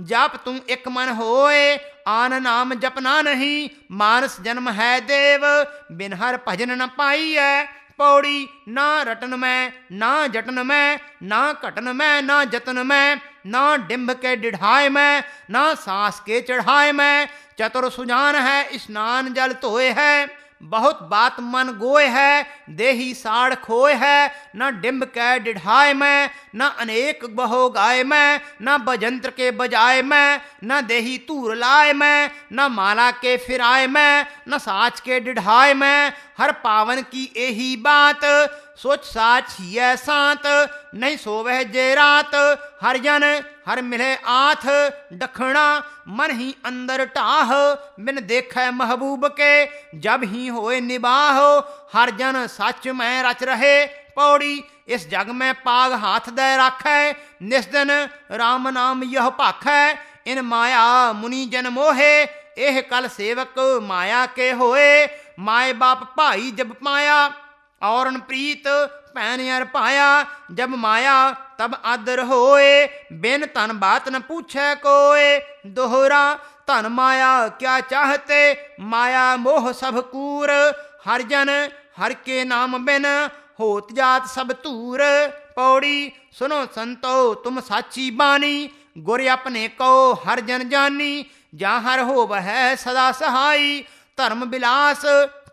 जप तुम एक मन होए, आन नाम जपना नहीं। मानस जन्म है देव, बिन हर भजन न पाइए। पौड़ी ना रटन में ना जटन में, ना घटन में ना जतन में। ना डिम्ब के डिढ़ाए में, ना सांस के चढ़ाए में। चतुर सुजान है स्नान जल धोए है, बहुत बात मन गोय है। देही साड़ खोए है, न डिम्ब के डिढ़ाए में। न अनेक बहो गाय में, न बजंत्र के बजाए में। न देही तूर लाए में, न माला के फिराए में। न साच के डिढ़ाए में, हर पावन की यही बात। सोच साच हिय सांत, नहीं सोवह जे रात। हर जन हर मिले आथ, डखना मन ही अंदर टाह। बिन देखे महबूब के, जब ही होए निबाह। हर जन सच में रच रहे, पौड़ी इस जग में पाग हाथ दे राखै। निस्दिन राम नाम यह भाखै, इन माया मुनि जन मोहे। एह कल सेवक माया के होए, माए बाप भाई जब पाया। औरन प्रीत पैन अर पाया, जब माया तब आदर होए। बिन तन बात न पूछे कोए, दोहरा धन माया क्या चाहते। माया मोह सब कूर, हर जन हर के नाम बिन होत जात सब तूर। पौड़ी सुनो संतो तुम साची बानी, गुर अपने को हर जन जानी। जहाँ हो वह सदा सहाई, धर्म बिलास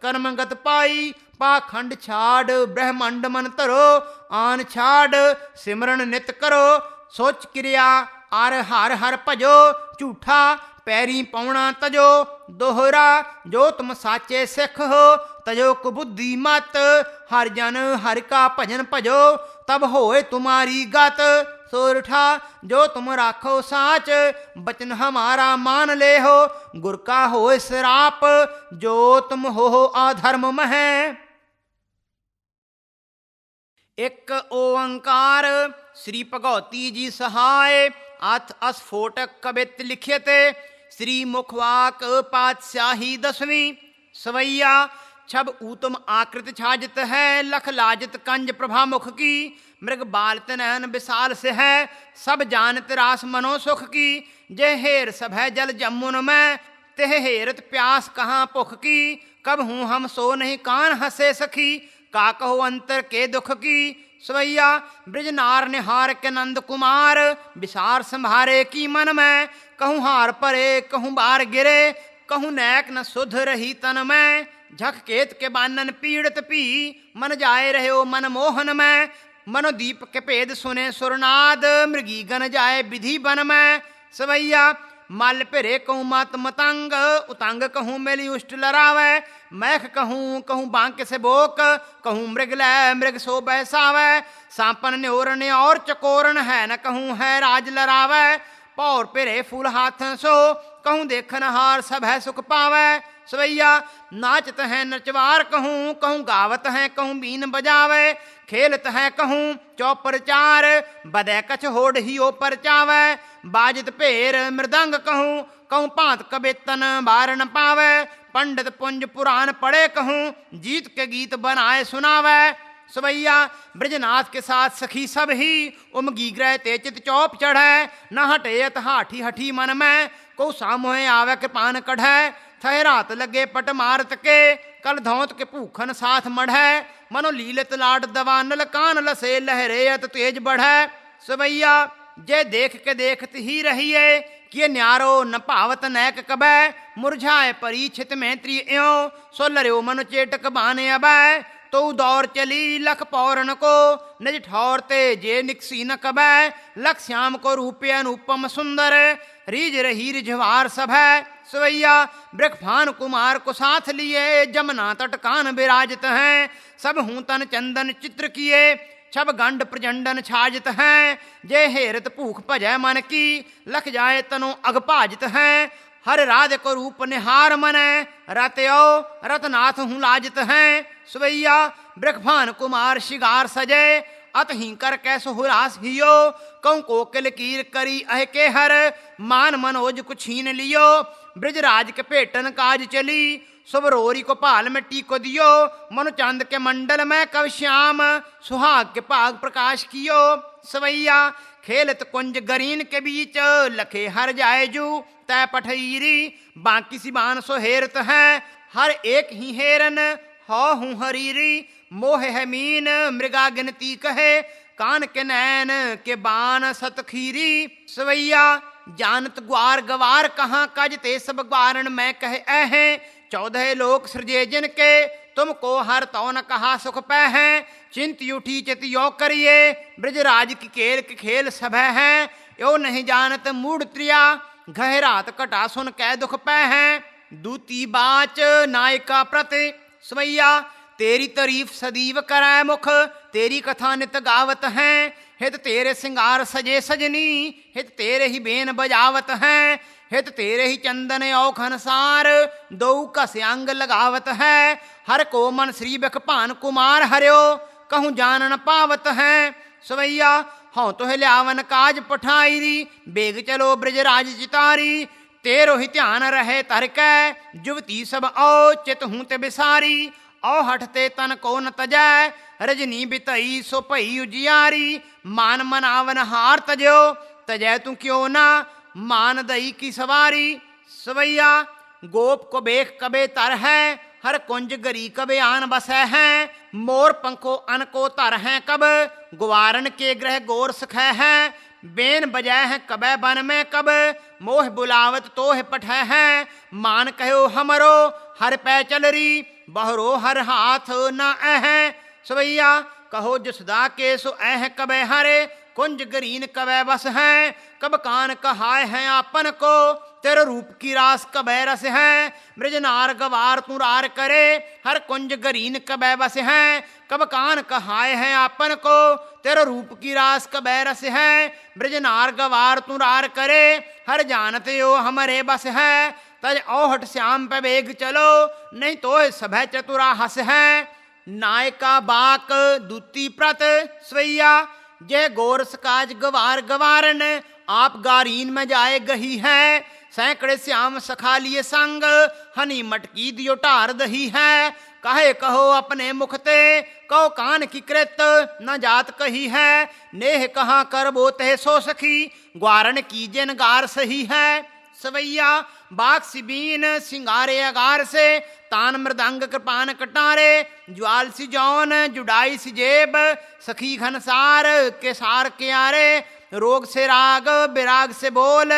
कर्मगत पाई। पाखंड छाड़ ब्रह्मंड मन धरो, आन छाड़ सिमरन नित करो। सोच क्रिया आर हर हर भजो, झूठा पैरी पौना तजो। दोहरा जो तुम साचे सिख हो, तजो कुबुद्धि मत। हर जन हर का भजन भजो, तब होए तुम्हारी गत। सोरठा जो तुम राखो साच, बचन हमारा मान ले हो। गुर का होए श्राप, जो तुम हो अधर्म मह। एक ओंकार श्री भगवती जी सहाय, अथ अस्फोटक कवित लिखित। श्री मुखवाक पातशाही दसवीं। सवैया छब ऊतम आकृत छाजित है, लख लाजित कंज प्रभा मुख की। मृग बालत नयन विशाल से है, सब जानत रास मनो सुख की। जय हेर सब है जल जमुन में, तेह हेरत प्यास कहाँ पुख की। कब हूँ हम सो नहीं कान हंसे सखी, का कहो अंतर के दुख की। सवैया ब्रजनार निहार के नंद कुमार, विसार संभारे की मन में। कहूँ हार परे कहूँ बार गिरे, कहूँ नैक न सुध रही तन में। झक केत के बानन पीड़ित पी, मन जाए रहे ओ मन मोहन में। मनोदीप के भेद सुने सुरनाद, मृगी गन जाए विधि बन में। सवैया मल पिरे कहूँ मत मतंग, उतंग कहूँ मेली उष्ट लरावे। मैख कहूँ कहूँ बांके से बोक, कहूँ मृग लै मृग सो बैसावे। सांपन न्योरने और चकोरन है, न कहूँ है राज लरावे। पौर पिरे फूल हाथ सो, कहूँ देखन हार सब है सुख पावे। सवैया नाचत है नचवार कहूँ, कहूँ गावत है कहूँ बीन बजावे। खेलत है कहूँ चौपर चार, बदे कछ होड़ ही ओ परचावे। बाजित पेर मृदंग कहूँ, कहूँ पांत कबेतन बार न पावे। पंडित पुंज पुराण पढ़े कहूँ, जीत के गीत बनाए सुनावे। सवैया ब्रजनाथ के साथ सखी सब ही, उमगी ग्रह ते चित चौप चढ़े। न हटेत हाठी हठी मन में, को सामोहे आवे कृपान कढ़े। थे रात लगे पट मारत के, कल धौत के भूखन साथ मढ़े। मनो लीलत लाड दवानल, कान लसे लहरेयत तेज बढ़े। सवैया जय देख के देखत ही रहिए, किए न्यारो न पावत नैक कबै। मुरझाए परीक्षित मैत्री एओ, सो लर्यो मनु चेटक बाने अबै। तो दौर चली लख पौरन को, निज ठौरते जे निकसी न कबै। लख श्याम को रूपे अनुपम सुंदर, रीज रही रिझवार सब है। सवैया ब्रखफान कुमार को साथ लिए, जमुना तट कान विराजित हैं। सब हूँ तन चंदन चित्र किए, छब गंड प्रचंडन छाजित हैं। जय हेरत भूख भजय मन की, लख जाए तनो अगपाजित हैं। हर राध को रूप निहार मन, रत्यो रतनाथ हूँ लाजित हैं। सवैया ब्रखफान कुमार शिगार सजे, अतहि कर कैसो हुरास हियो। कहूँ कोकिल कीर करी अह के हर, मान मनोज को छीन लियो। ब्रजराज के पेटन काज चली, सुबरोरी को पाल मिट्टी को दियो। मनु चंद के मंडल में कव श्याम, सुहाग के पाग प्रकाश कियो। सवैया खेलत कुंज गरीन के बीच, लखे हर जाए जू तय पठईरी। बाकी सिबान सो हेरत है, हर एक ही हेरन हो हूँ हरीरी। मोह है मीन मृगा गिनती कहे, कान के नैन के बान सतखीरी। सवैया जानत ग्वार गवार कहाँ कज, ते सब ग्वारण मैं कह हैं। 14 लोक सृजे जिनके, तुमको हर तो न कहा सुख पै हैं। चिंत उठी चित यो करिए, ब्रजराज की केल के खेल सब हैं। यो नहीं जानत मूड त्रिया, गहरात कटा सुन कै दुख पै हैं। दूती बाच नायिका प्रति, सवैया तेरी तारीफ सदीव कराए मुख। तेरी कथा नित गावत हैं, हित तेरे सिंगार सजे सजनी। हित तेरे ही बेन बजावत हैं, हित तेरे ही चंदन औखन सार। दो कस अंग लगावत है, हर को मन श्री बखपान कुमार हर्यो। कहूँ जान न पावत हैं। सवैया हाँ तो ल्यावन काज पठाईरी, बेग चलो ब्रजराज चितारी। तेरो ही ध्यान रहे तरकै, जुवती सब औ चित हूँ ते बिसारी। औ हटते तन को न तजै, रजनी बितई सो पई उजियारी। मान मनावन हार तजो, तजै तू क्यों ना मान दई की सवारी। सवैया गोप को बेख कबे तर है, हर कुंज गरी कबे आन बसै हैं। मोर पंखो अन को तर हैं कब, ग्वारन के ग्रह गोर सखै हैं। बेन बजै हैं कबै बन में कब, मोह बुलावत तोह पठै हैं। मान कहो हमरो हर पै चलरी, बहरो हर हाथ न अह। सवैया कहो जसदा के सो अह कबै हरे, कुंज गरीन कबै बस है, कब कान कहाय है आपन को, तेरे रूप की रास कबै रस है, ब्रजनार गवार तू रार करे, हर कुंज गरीन कबै बस है, कब कान कहाय है आपन को, तेरे रूप की रास कबै रस है, ब्रजनार गवार तू रार करे, हर जानते हो हमरे बस है, तज औहट श्याम पे वेग चलो, नहीं तो सभै चतुरा हस है, नायका बाक दूती प्रत स्वैया, जय गोरस काज गवार गवारन, आप गारीन में जाए गही है, सैकड़े श्याम सखा लिए संग, हनी मटकी दियो टार दही है, काहे कहो अपने मुखते, कहो कान की कृत न जात कही है, नेह कहाँ कर बोते सो सखी, ग्वारन की जिन गार सही है, सवैया बाग सिबीन सिंगारे अगार से, तान मृदंग कृपान कटारे, ज्वाल सी जौन जुड़ाई सी जेब, सखी घनसार के सार के आरे, रोग से राग विराग से बोल,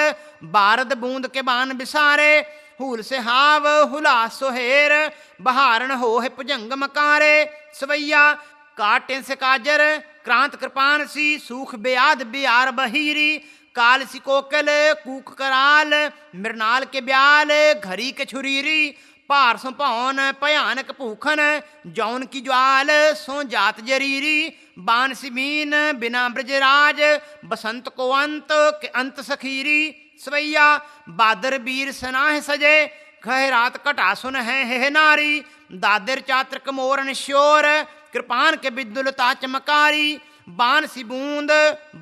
बारद बूंद के बान बिसारे, हूल से हाव हुलास सोहेर, बहारन हो है भुजंग मकारे, सवैया काटे से काजर क्रांत कृपान सी, सूख ब्याद बियार बहीरी, काल सी कोकल कूक कराल, मृणाल के ब्याल घरी के छुरीरी, पार सो पौन भयानक भूखन, जौन की ज्वाल सो जात जरीरी, बान सिबीन बिना ब्रजराज, बसंत को अंत के अंत सखीरी, सवैया बादर बीर सनाह सजे, खह रात कटा सुन है नारी, दादर चात्रक मोरन श्योर, कृपान के विद्युलता चमकारी, बान सी बूंद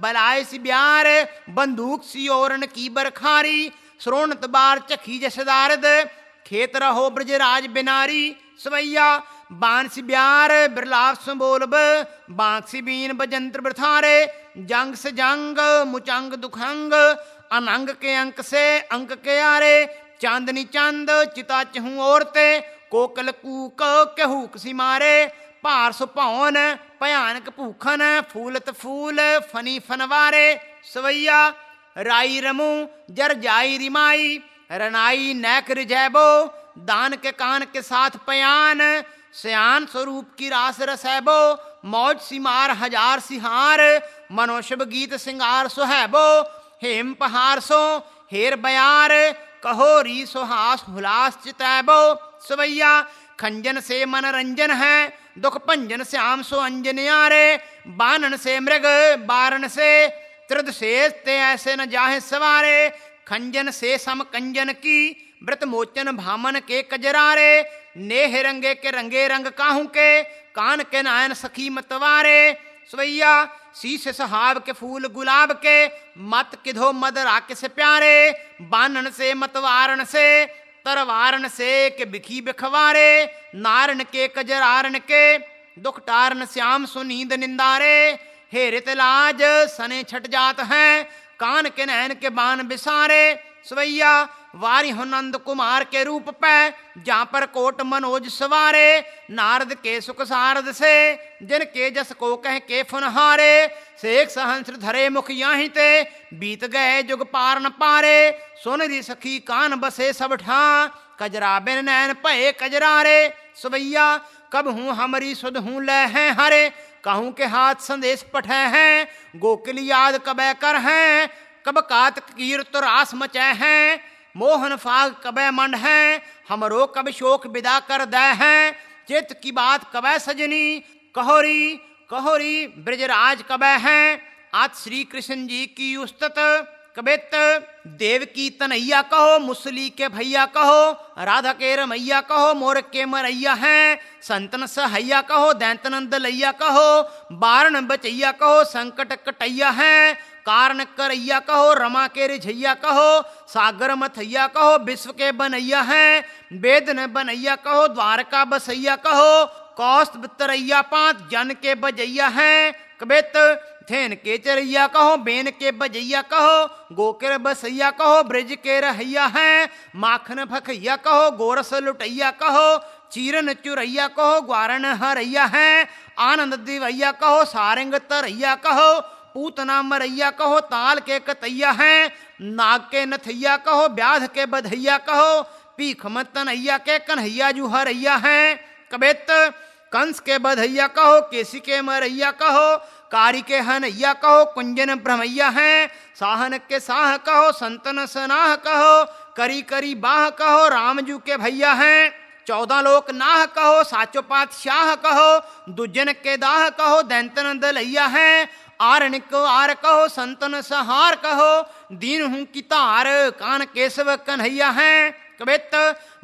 बलाय सी ब्यार, बंदूक सी ओरन की बरखारी, श्रोणत बार चखी जसदारद, खेत रहो ब्रजराज बिनारी, सवैया बान सी ब्यार बिरलाप सो बोलब, बांक सी बीन बजंत्र बरथारे, जंग से जंग मुचंग दुखंग, अनंग के अंक से अंक के आरे, चांदनी चंद चिता चहू औरते, कोकल कूक के हुक सी मारे, पार सो पौन भयानक भूखन, फूलत फूल फनी फनवारे, सवैया राई रमू जर जाई रिमाई, रनाई नैक रिजैबो, दान के कान के साथ पयान, सयान स्वरूप की रास रसैबो, मौज सिमार हजार सिहार, मनोशब गीत सिंगार सुहैबो, हेम पहार सो हेर बयार, कहो री सुहास हुलास चितैबो, सवैया खंजन से मनरंजन है, दुख भंजन श्याम सो अंजन यारे, बानन से मृग बारन से, त्रिद शेष ते ऐसे न जाहे सवारे, खंजन से सम कंजन की, व्रत मोचन भामन के कजरारे, नेह रंगे के रंगे रंग काहू के, कान के नायन सखी मतवारे, सवैया शीश सहाब के फूल गुलाब के, मत किधो मद राके से प्यारे, बानन से मतवारण से, तरवारन से के बिखी बिखवारे, नारन के कजरारन के, दुख टारन श्याम सुनींद निंदारे, हेरित लाज सने छट जात हैं, कान के नैन के बान बिसारे, सवैया वारी हो नंद कुमार के रूप पे, जहाँ पर कोट मनोज सवारे, नारद के सुख सारद से, जिनके जस को कह के फुनहारे, शेख सहस्र धरे मुख याहीं ते, बीत गए जुग पार न पारे, सुन री सखी कान बसे सब ठा, कजरा बिन नैन पए कजरारे, सवैया कब हूँ हमरी सुध हूँ ले हैं हरे, कहूँ के हाथ संदेश पठे हैं, गोकिल याद कबै कर हैं, कब कात कीर तो रास मचे हैं, मोहन फाग कबै मंड हैं, हमरो कब शोक विदा कर दे हैं, चित की बात कबै सजनी, कहोरी ब्रजराज कबै हैं, आज श्री कृष्ण जी की उस्तत, कबित देव की तनैया कहो, मुसली के भैया कहो, राधा के रमैया कहो, मोर के मरैया हैं, संतन सहैया कहो, दैंतनंद लैया कहो, बारण बचैया कहो, संकट कटैया हैं, कारण करैया कहो, रमा के रिझैया कहो, सागर मथैया कहो, विश्व के बनैया हैं, वेद न बनैया कहो, द्वारका बसैया कहो, कौस्तभ तरैया पांच जन के बजैया हैं, कबित थेन के चरैया कहो, बेन के बजैया कहो, गोकर बसैया कहो, ब्रज के रहैया हैं, माखन फखैया कहो, गोरस लुटैया कहो, चीरन चुरैया कहो, ग्वारन हरैया हैं, आनंद दिवैया कहो, सारंग तरैया कहो, पूतना मरैया कहो, ताल के कतैया हैं, नाग के नथैया कहो, ब्याध के बधैया कहो, पीख मत तनैया के कन्हैया जू हरैया हैं, कबित कंस के बधैया कहो, केसी के मरैया कहो, कारी के हनैया कहो, कुंजन भ्रमैया हैं, साहन के साह कहो, संतन सनाह कहो, करी करी बाह कहो, रामजू के भैया हैं, 14 लोक नाह कहो, साचो पातशाह कहो, दुजन के दाह कहो, दैंतन दलैया हैं, आरणिक आर कहो, संतन सहार कहो, दीन हूं की तार, कान केशव कन्हैया हैं, कबित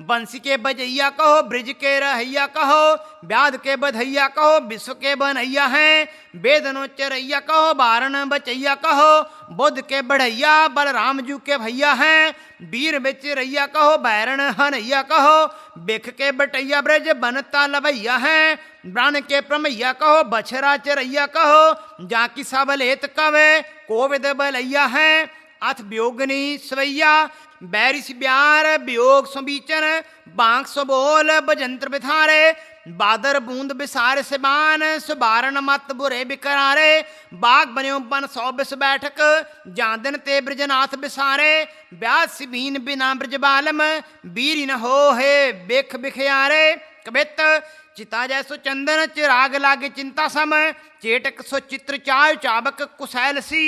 बंसी के बजैया कहो, ब्रिज के रहैया कहो, व्याध के बधैया कहो, विश्व के बनैया हैं, वेदनो चरैया कहो, बारण बचैया कहो, बुद्ध के बढ़ैया, बलराम जू के भैया हैं, वीर बेचरैया कहो, बैरण हनैया कहो, बिख के बटैया ब्रज बनता लभैया हैं, ब्राण के प्रमैया कहो, बछरा चरैया कहो, जाकी सबलेत कवे कोविद बलैया हैं, अथ वियोगनी सवैया, बैरिस ब्यार वियोग सुबीचन, बांक सबोल बजंत्र बिथारे, बादर बूंद बिसार से बान, सुबारन मत बुरे बिकरारे, बाग बन्यो बन 100 बिस बैठक, जांदन ते ब्रजनाथ बिसारे, ब्याज सिबीन बिना ब्रज बालम, बीरी न हो है बिख बिखयारे, कबित चिता जैसो चंदन चिराग लागे चिंता सम, चेटक सो चित्र चाय चाबक कुशैल सी,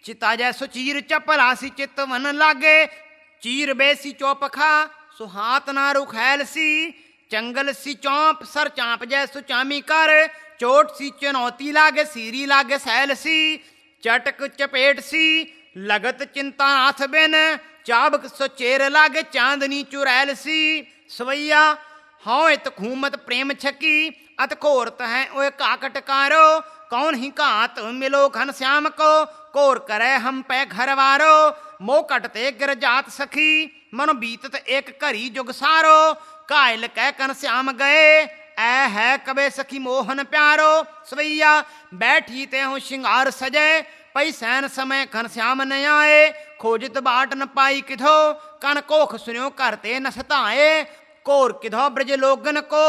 चिता जैसो चीर चपलासी चित वन लागे, चीर बेसी चौपखा सुहात ना रुखैल सी, चंगल सी चौंप सर चांप जैसो चामी कर, चोट सी चुनौती लागे सीरी लागे सैल सी, चटक चपेट सी लगत चिंता नाथ बिन, चाबक सो चेर लागे चांदनी चुरैल सी, सवैया हाँ इत खूमत प्रेम छकी, अत कोरत है ओए काकटकारो, कौन ही कात मिलो घन श्याम को, कोर करे हम पे घरवारो, मोह कटते गिर जात सखी, मनो बीतत एक करी जुग सारो, कायल कह कन श्याम गए, ऐ है कबे सखी मोहन प्यारो, सवैया बैठी ते हूँ श्रृंगार सजे, पई सैन समय घन श्याम न आए, खोजित बाट न पाई किधो, कन कोख सुन्यो करते न सताए, कोर किधो ब्रज लोगन को,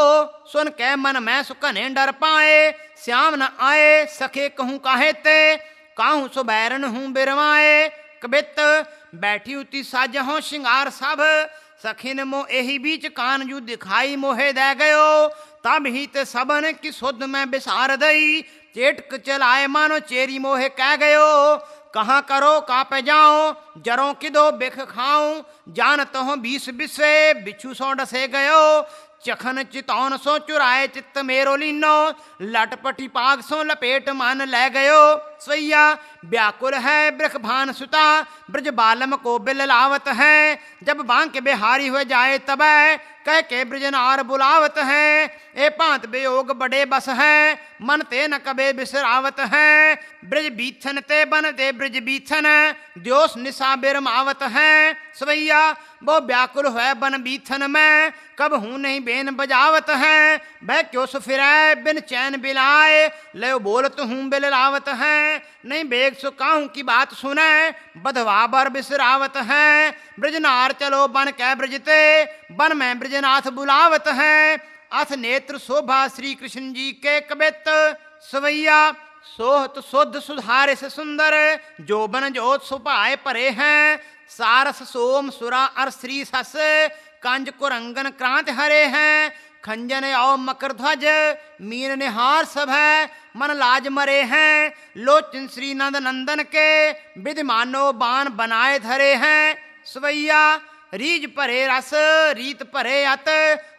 सुन के मन में सुकने डर पाए, श्याम न आए सखे कहूँ काहे ते, काहू सो बैरन हूँ बिरवाए, कबित बैठी उती साज हो श्रृंगार सब, सखिन मो एही बीच कान जू दिखाई मोहे दे गयो, तब ही ते सबन की सुध में बिसार दई, चेटक चलाए मानो चेरी मोहे कह गयो, कहाँ करो का पे जाओ, जरों किदो बिख खाऊं, जानत हो 20 बिस्वे बिच्छू सो डसे गयो, चखन चितौन सो चुराए चित्त मेरो लीनो, लटपटी पाग सो लपेट मान ले गयो, सवैया व्याकुल है ब्रख भान सुता, ब्रज बालम को बिल लावत है, जब बांक बिहारी हुए जाए तब कह के ब्रजनार बुलावत है, ए पांत बेयोग बड़े बस है, मन ते न कबे बिसरावत है, ब्रज बीथन ते बन ते ब्रज बीथन, द्योस निशा बिरमावत है, सवैया वो व्याकुल है बन बीथन में, कब हूँ नहीं बेन बजावत है, वह क्यों सो फिरै बिन चैन बिलाए, ले बोलत हूँ बिल लावत है, नहीं बेग सो काहूँ की बात सुने, बधवा बर बिसरावत है, ब्रजनार चलो बन कै ब्रजते, बन में ब्रजनाथ बुलावत है, अथ नेत्र शोभा श्री कृष्ण जी के कबित, सवैया सोहत शुद्ध सुधारे से सुंदर, जो बन जोत सुपाए परे हैं, सारस सोम सुरा अर श्री सस, कंज कुरंगन क्रांत हरे हैं, खंजन औ मकर ध्वज मीन निहार सब है, मन लाज मरे हैं, लोचन श्री नंद नंदन के, विधिमानो बाण बनाए धरे हैं, सवैया रीज परे रस रीत परे अत,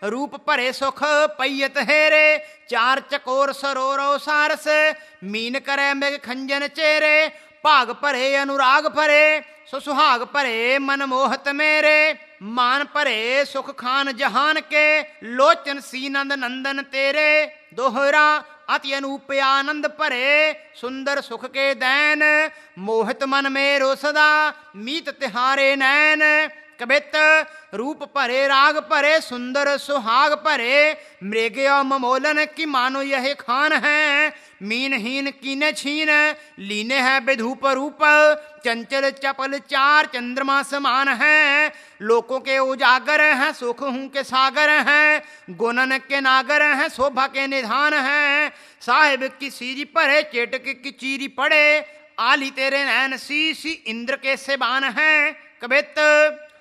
रूप परे सुख पैयत हेरे, चार चकोर सरोरो सारस, मीन करे मृग खंजन चेरे, भाग परे अनुराग परे, सुहाग परे मन मोहत मेरे, मान परे सुख खान जहान के, लोचन सी नंद नंदन तेरे, दोहरा अति अनूप आनंद परे, सुंदर सुख के दैन, मोहित मन मेरो सदा, मीत तिहारे नैन, कबित रूप परे राग परे, सुंदर सुहाग परे, मृग ममोलन की मानो यह खान है, मीनहीन कीने छीन लीने है विधूप रूप, चंचल चपल चार चंद्रमा समान है, लोकों के उजागर हैं सुख हूँ के सागर हैं, गुणन के नागर हैं शोभा के निधान हैं, साहिब की सीरी परे चेटक की चीरी पड़े, आली तेरे नैन सी इंद्र के सेबान हैं, कबित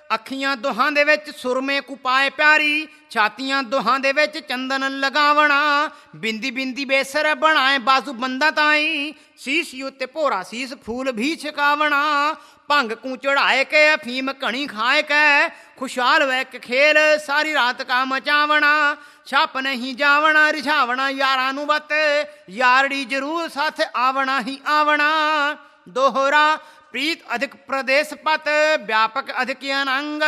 ਅੱਖੀਆਂ ਦੋਹਾਂ ਦੇ ਵਿੱਚ ਸੁਰਮੇ ਕੁਪਾਏ ਪਿਆਰੀ, ਛਾਤੀਆਂ ਦੋਹਾਂ ਦੇ ਵਿੱਚ ਚੰਦਨ ਲਗਾਵਣਾ, ਬਿੰਦੀ ਬਿੰਦੀ ਬੇਸਰ ਬਣਾਏ ਬਾਜ਼ੂ ਬੰਦਾ ਤਾਈ, ਸੀਸ ਉੱਤੇ ਭੋਰਾ ਸੀਸ ਫੂਲ ਵੀ ਛਕਾਵਣਾ, ਭੰਗ ਕੂ ਚੜਾਏ ਕੇ ਅਫੀਮ ਘਣੀ ਖਾਏ ਕੇ, ਖੁਸ਼ਹਾਲ ਵੈ ਕੇ ਖੇਲ ਸਾਰੀ ਰਾਤ ਕਾ ਮਚਾਵਣਾ, ਛੱਪ ਨਹੀਂ ਜਾਵਣਾ ਰਿਝਾਵਣਾ ਯਾਰਾਂ ਨੂੰ ਵਤ, ਯਾਰੜੀ ਜ਼ਰੂਰ ਸਾਥ ਆਵਣਾ ਹੀ ਆਵਣਾ, ਦੋਹਰਾ ਪ੍ਰੀਤ ਅਧਿਕ ਪ੍ਰਦੇਸ਼ ਪਤ, ਵਿਆਪਕ ਅਧਿਕ ਅਨੰਗ,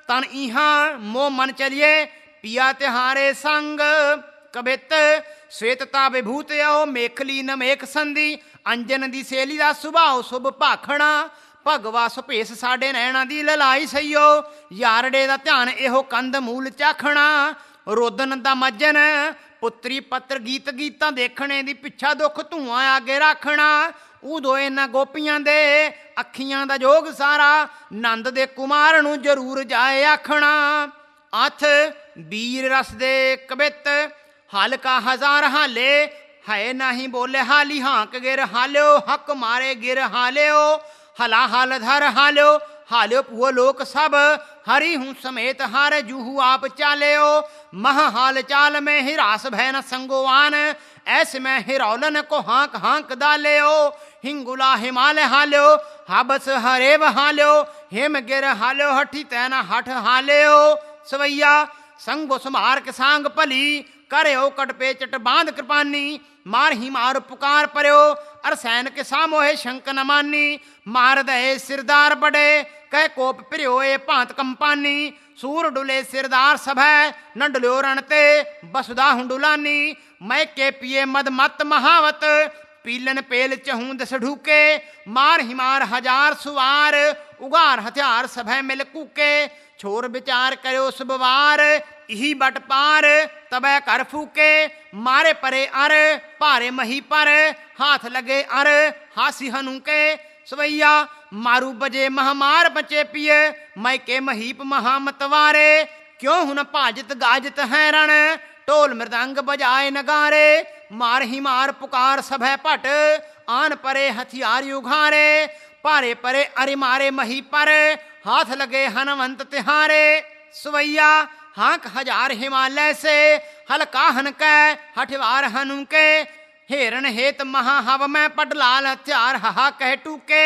ਤਨ ਇਹਾਂ ਮੋਹ ਮਨ ਚਲਿਏ ਪਿਆ ਤਿਹਾਰੇ ਸੰਗ, ਕਬਿਤ ਸਵੇਤਤਾ ਵਿਭੂਤ ਆਓ ਮੇਖਲੀ ਨਮੇਖ ਸੰਧੀ, ਅੰਜਨ ਦੀ ਸੇਲੀ ਦਾ ਸੁਭਾਅ ਸ਼ੁਭ ਭਾਖਣਾ, ਭਗਵਾ ਸੁਭੇਸ ਸਾਡੇ ਨੈਣਾ ਦੀ ਲਲਾਈ ਸਈਓ, ਯਾਰੜੇ ਦਾ ਧਿਆਨ ਇਹੋ ਕੰਦ ਮੂਲ ਚਾਖਣਾ, ਰੋਦਨ ਦਾ ਮੱਜਨ ਪੁੱਤਰੀ ਪੱਤਰ ਗੀਤ ਗੀਤਾਂ ਦੇਖਣੇ ਦੀ ਪਿੱਛਾ ਦੁੱਖ ਧੂਆਂ ਆਗੇ ਰੱਖਣਾ, ਉਦੋਂ ਇਹਨਾਂ ਗੋਪੀਆਂ ਦੇ ਅੱਖੀਆਂ ਦਾ ਜੋਗ ਸਾਰਾ, ਨੰਦ ਦੇ ਕੁਮਾਰ ਨੂੰ ਜ਼ਰੂਰ ਜਾਏ ਆਖਣਾ, ਅਥ ਵੀਰ ਰਸ ਦੇ ਕਬਿਤ, ਹਲਕਾ ਹਜ਼ਾਰ ਹਾਲੇ ਹੈ ਨਹੀਂ ਬੋਲੇ ਹਾਲੀ, ਹਾਂਕ ਗਿਰ ਹਾਲਿਓ ਹੱਕ ਮਾਰੇ ਗਿਰ ਹਾਲਿਓ, ਹਲਾ ਹਲ ਧਰ ਹਾਲਿਓ, ਹਾਲਿਓ ਪੂਓ ਲੋਕ ਸਭ, ਹਰੀ ਹੂੰ ਸਮੇਤ ਹਰ ਜੂਹੂ ਆਪ ਚਾਲਿਓ, ਮਹ ਹਾਲ ਚਾਲ में हिरास भय न संगोवान, ऐसे में हिरौलन को हाँक हाँक डालियो, हिंगुला हिमालय हालियो, हाबस हरेव हालियो, हिम गिर हालियो हठी तैना हठ हालियो, सवैया संग वो समार के सांग पली, करे ओ कट पे चट बांध कृपानी, मार ही मार पुकार पर्यो, अर सैन के सामो है शंक न मानी, मार दे सिरदार बड़े कह कोप प्रियो ए भांत कंपानी, सूर डुले सिरदार सभै न डुल्यो रणते बसुदा हुंडुलानी, मैं के पिए मद मत महावत, पीलन पेल चहूं दस ढूके, मार ही मार हजार सुवार, उगार हथियार सभै मिल कूके, छोर विचार करो सुबवार, यही बट पार तबै कर फूके, मारे परे अर भारे मही पर, हाथ लगे अर हासी हनुके, सवैया मारू बजे महामार बचे पिए, मैं के महीप महामतवारे, क्यों हुन भाजत गाजत है रण, ढोल मृदंग बजाए नगारे, मार ही मार पुकार सभै भट, आन परे हथियार युघारे, भारे परे अरे मारे मही पर, हाथ लगे हनवंत तिहारे, सवैया हाँक हजार हिमालय से, हल्का हनकै हठवार हनुके, हेरन हेत महाहव में पटलाल हथियार हाहा कह टूके,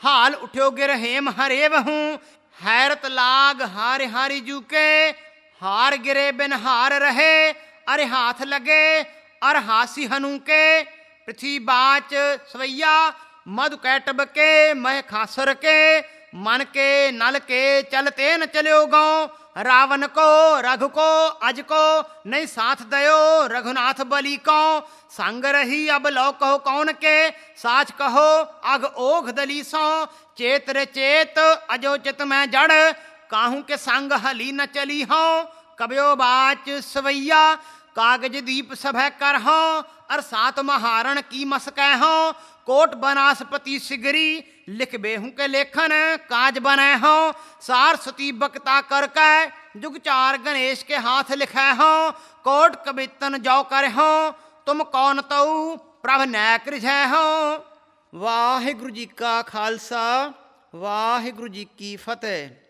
हाल उठ्यो गिर हेम हरेव हूँ, हैरत लाग हार हारी जूके, हार गिरे बिन हार रहे, अरे हाथ लगे अर हासी हनुके, पृथ्वी बाच सवैया मधु कैटब के मह खासर के, मन के नल के चलते न चलो गाँव, रावण को रघु को अज को नहीं साथ दयो, रघुनाथ बलि को संग रही अब लो कहो कौन के, साच कहो अग ओघ दली सो, चेत रे चेत अजो चित में जड़, काहू के संग हली न चली हो, कब्यो बाच सवैया कागज दीप सभै कर हो, अर सात महारण की मस्कै हो, कोट बनास्पति सिगरी लिख बेहू के लेखन काज बने हो, सारस्वती बक्ता करके जुग चार गणेश के हाथ लिखे हो, कोट कवितन जो कर हो, तुम कौन तऊ प्रभ नैक रिझै हो। वाहिगुरु जी का खालसा वाहिगुरु जी की फतेह।